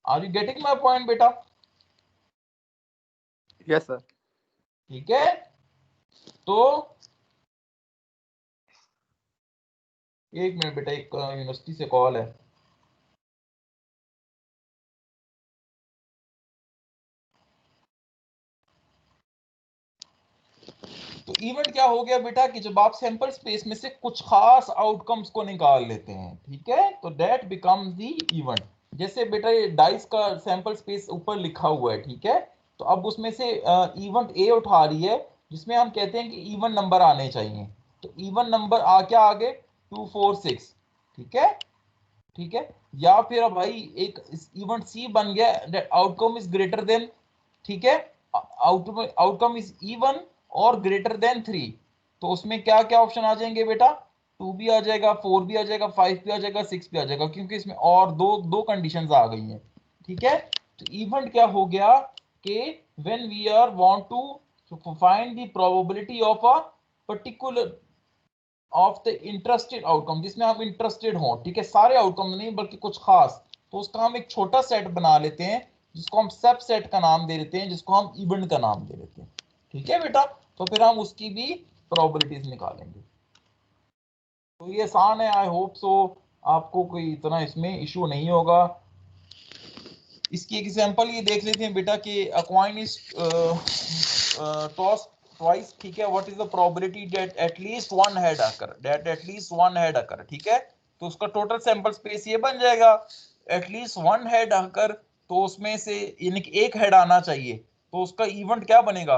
Are you getting my point बेटा? Yes sir. ठीक है, तो एक मिनट बेटा, एक यूनिवर्सिटी से कॉल है। तो इवेंट क्या हो गया बेटा कि जब आप सैंपल स्पेस में से कुछ खास आउटकम्स को निकाल लेते हैं, ठीक है, तो दैट बिकम्स द इवेंट। जैसे बेटा ये डाइस का सैंपल स्पेस ऊपर लिखा हुआ है, ठीक है, तो अब उसमें से इवेंट ए उठा रही है, जिसमें हम कहते हैं कि इवन नंबर आने चाहिए। तो इवन नंबर क्या आ गए? 2 4 6। ठीक है, ठीक है, या फिर अब भाई एक इवेंट सी बन गया, आउटकम इज ग्रेटर देन, ठीक है, आउटकम इज इवन और ग्रेटर देन 3। तो उसमें क्या क्या ऑप्शन आ जाएंगे बेटा? 2 भी आ जाएगा, 4 भी आ जाएगा, 5 भी आ जाएगा, 6 भी आ जाएगा, क्योंकि इसमें और दो कंडीशंस आ गई हैं। ठीक है, तो इवेंट क्या हो गया कि when we are want to find the probability of a particular of the interested outcome, जिसमें आप इंटरेस्टेड हो, ठीक है, सारे आउटकम नहीं बल्कि कुछ खास, तो उसका हम एक छोटा सेट बना लेते हैं जिसको हम सब सेट का नाम दे देते हैं, जिसको हम इवेंट का नाम दे देते हैं। ठीक है बेटा, तो फिर हम उसकी भी प्रोबेबिलिटीज निकालेंगे। तो ये आसान है, आई होप सो आपको कोई इतना इसमें इशू नहीं होगा। इसकी एग्जांपल ये देख लेते हैं बेटा कि a coin is tossed twice. ठीक है, what is the probability that at least one head occur, that at least one head occur. ठीक है, तो उसका टोटल सैंपल स्पेस ये बन जाएगा, एटलीस्ट वन हेड अकर, तो उसमें से यानी कि एक हेड आना चाहिए, तो उसका इवेंट क्या बनेगा?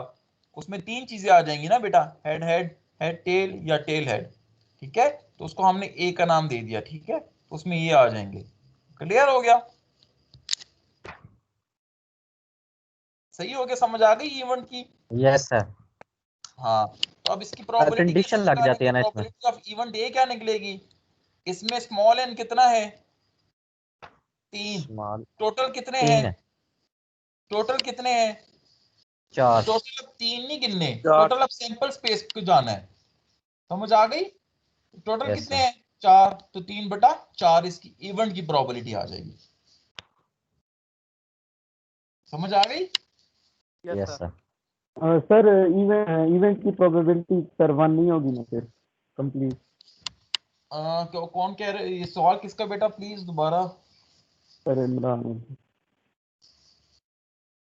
उसमें 3 चीजें आ जाएंगी ना बेटा, हेड हेड, हेड टेल या टेल हेड। ठीक है, तो उसको हमने ए का नाम दे दिया। ठीक है, तो उसमें ये आ जाएंगे। क्लियर हो गया? सही हो गया, समझ आ गई इवेंट की? Yes sir. हाँ, तो अब इसकी प्रोबेबिलिटी कंडीशन कैसे लग जाती निकालेंगे? है ना इसमें। प्रोबेबिलिटी ऑफ इवेंट ए क्या निकलेगी? इसमें स्मॉल एन कितना है? 3। स्मॉल टोटल कितने 3 हैं? है, टोटल कितने हैं? 4। टोटल अब 3 नहीं गिनने, 4। टोटल अब सैंपल स्पेस को जाना है। समझ आ गई? टोटल यस कितने सर। हैं? 4, तो 3/4 इसकी इवेंट की प्रोबेबिलिटी आ जाएगी। समझ आ गई? Yes yes sir. Sir. Sir event की प्रोबेबिलिटी सर 1 नहीं होगी ना फिर कंप्लीट? कौन कह रहे? ये सवाल किसका बेटा? प्लीज दोबारा। सर इमरान।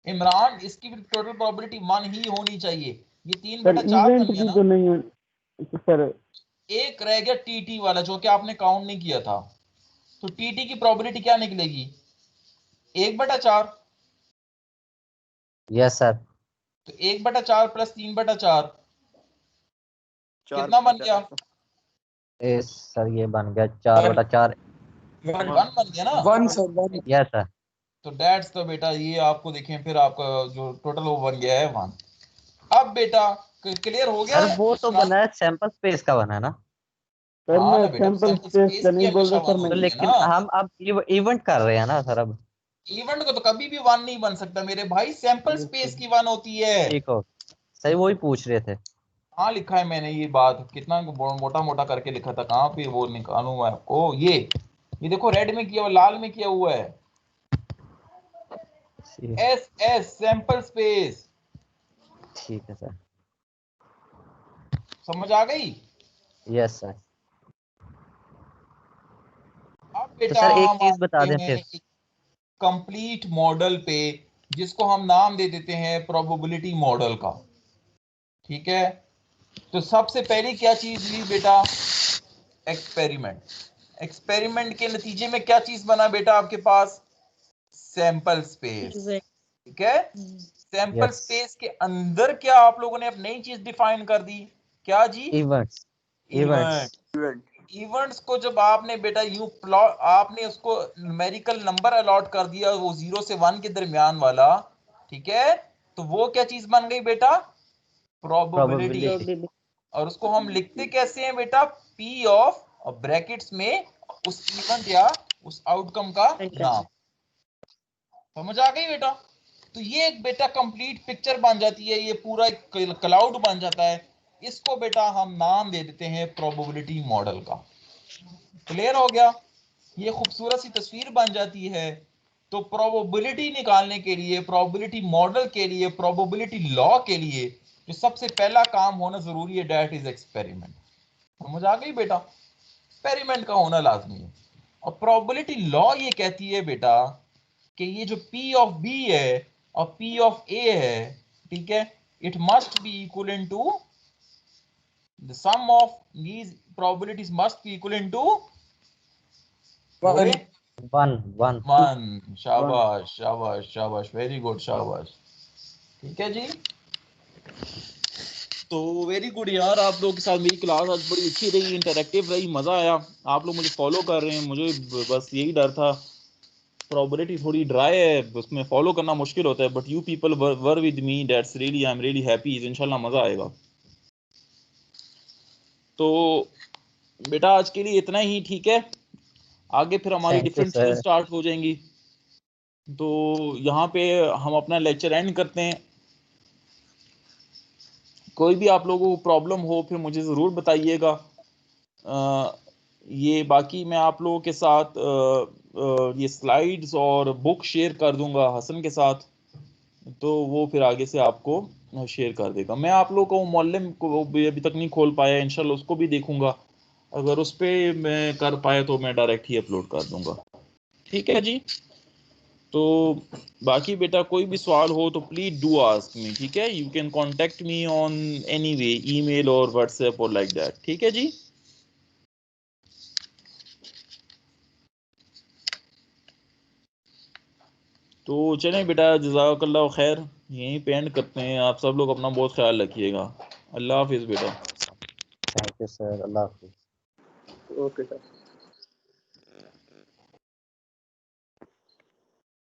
इमरान, इसकी भी टोटल प्रोबेबिलिटी 1 ही होनी चाहिए। ये सर 3/4 इवेंट बन गया की ना। तो नहीं सर। एक रह गया टीटी वाला, जो कि आपने काउंट नहीं किया था। तो टीटी की प्रोबेबिलिटी क्या निकलेगी? 1/4। Yes sir. तो 1/4 प्लस 3/4 कितना बन गया? सर ये बन गया 4/4। 1 बन गया ना? 1 सर 1। Yes sir. तो डेट्स तो बेटा ये आपको देखें फिर आपका जो टोटल वो बन गया है 1। अब बेटा क्लियर हो गया सर है? वो तो बना है सैंपल स्पेस का बना है ना। सर हाँ मैं ना बेटा, सैंपल सैंपल स्पेस स्पेस का की नहीं बोल हमेशा रहा सर, 1 मैं तो होती है लेकिन ना। हम अब इवेंट कर रहे हैं ना सर अब। इवेंट को तो कभी भी 1 नहीं बन सकता मेरे भाई, सैंपल स्पेस की 1 होती है। ठीक हो सही, वही पूछ रहे थे। हाँ लिखा है मैंने ये बात, कितना मोटा मोटा करके लिखा था, कहाँ पे वो निकालूं मैं आपको। ये देखो रेड में किया हुआ, लाल में किया हुआ है, एस सैंपल स्पेस। ठीक है सर। समझ आ गई? Yes sir. अब तो बेटा सर एक हम चीज बता आते दें हैं फिर। कंप्लीट मॉडल पे, जिसको हम नाम दे देते हैं प्रोबेबिलिटी मॉडल का। ठीक है, तो सबसे पहले क्या चीज ली बेटा? एक्सपेरिमेंट। एक्सपेरिमेंट के नतीजे में क्या चीज बना बेटा आपके पास? Sample space. ठीक है, सैंपल स्पेस के अंदर क्या आप लोगों ने अब नई चीज डिफाइन कर दी? क्या जी? इवेंट्स। इवेंट्स को जब आपने बेटा यूं प्लॉट, आपने उसको न्यूमेरिकल नंबर अलॉट कर दिया, वो 0 से 1 के दरमियान वाला, ठीक है, तो वो क्या चीज बन गई बेटा? प्रोबेबिलिटी। और उसको हम लिखते कैसे हैं बेटा? P ऑफ और ब्रैकेट्स में उस इवेंट या उस आउटकम का नाम। समझ आ गई बेटा? तो ये एक बेटा कंप्लीट पिक्चर बन जाती है, ये पूरा एक क्लाउड बन जाता है। इसको बेटा हम नाम दे देते हैं प्रोबेबिलिटी मॉडल का। क्लियर हो गया? ये खूबसूरत सी तस्वीर बन जाती है। तो प्रोबेबिलिटी निकालने के लिए, प्रोबेबिलिटी मॉडल के लिए, प्रोबेबिलिटी लॉ के लिए जो सबसे पहला काम होना जरूरी है, दैट इज एक्सपेरिमेंट। समझ आ गई बेटा? एक्सपेरिमेंट का होना लाजमी है। और प्रोबेबिलिटी लॉ ये कहती है बेटा कि ये जो P ऑफ B है और P ऑफ A है, ठीक है, it must be equal to the sum of these probabilities must be equal to 1। शाबाश शाबाश शाबाश, वेरी गुड, शाबाश। ठीक है जी, तो वेरी गुड यार, आप लोगों के साथ मेरी क्लास आज बड़ी अच्छी रही, इंटरैक्टिव रही, मज़ा आया। आप लोग मुझे फॉलो कर रहे हैं, मुझे बस यही डर था प्रोबेबिलिटी थोड़ी ड्राई है, उसमें फॉलो करना मुश्किल होता है, but you people were with me, that's really, I am really happy. इंशाल्लाह मज़ा आएगा। तो बेटा आज के लिए इतना ही, ठीक है, आगे फिर हमारी डिफरेंट चीज़ें स्टार्ट हो जाएंगी। तो यहाँ पे हम अपना लेक्चर एंड करते हैं। कोई भी आप लोगों को प्रॉब्लम हो फिर मुझे ज़रूर बताइएगा। ये बाकी मैं आप लोगों के साथ ये स्लाइड्स और बुक शेयर कर दूंगा हसन के साथ, तो वो फिर आगे से आपको शेयर कर देगा। मैं आप लोगों को मौलम को भी अभी तक नहीं खोल पाया, इंशाल्लाह उसको भी देखूंगा, अगर उस पर मैं कर पाया तो मैं डायरेक्ट ही अपलोड कर दूंगा। ठीक है जी, तो बाकी बेटा कोई भी सवाल हो तो प्लीज डू आस्क मी, ठीक है। You can contact me on any way, email और व्हाट्सएप और लाइक दैट, ठीक है जी। तो चलें बेटा, जज़ाकल्लाह खैर, यहीं पे एंड करते हैं। आप सब लोग अपना बहुत ख्याल रखिएगा। अल्लाह हाफिज़ बेटा। थैंक यू सर, अल्लाह हाफिज़। Okay sir.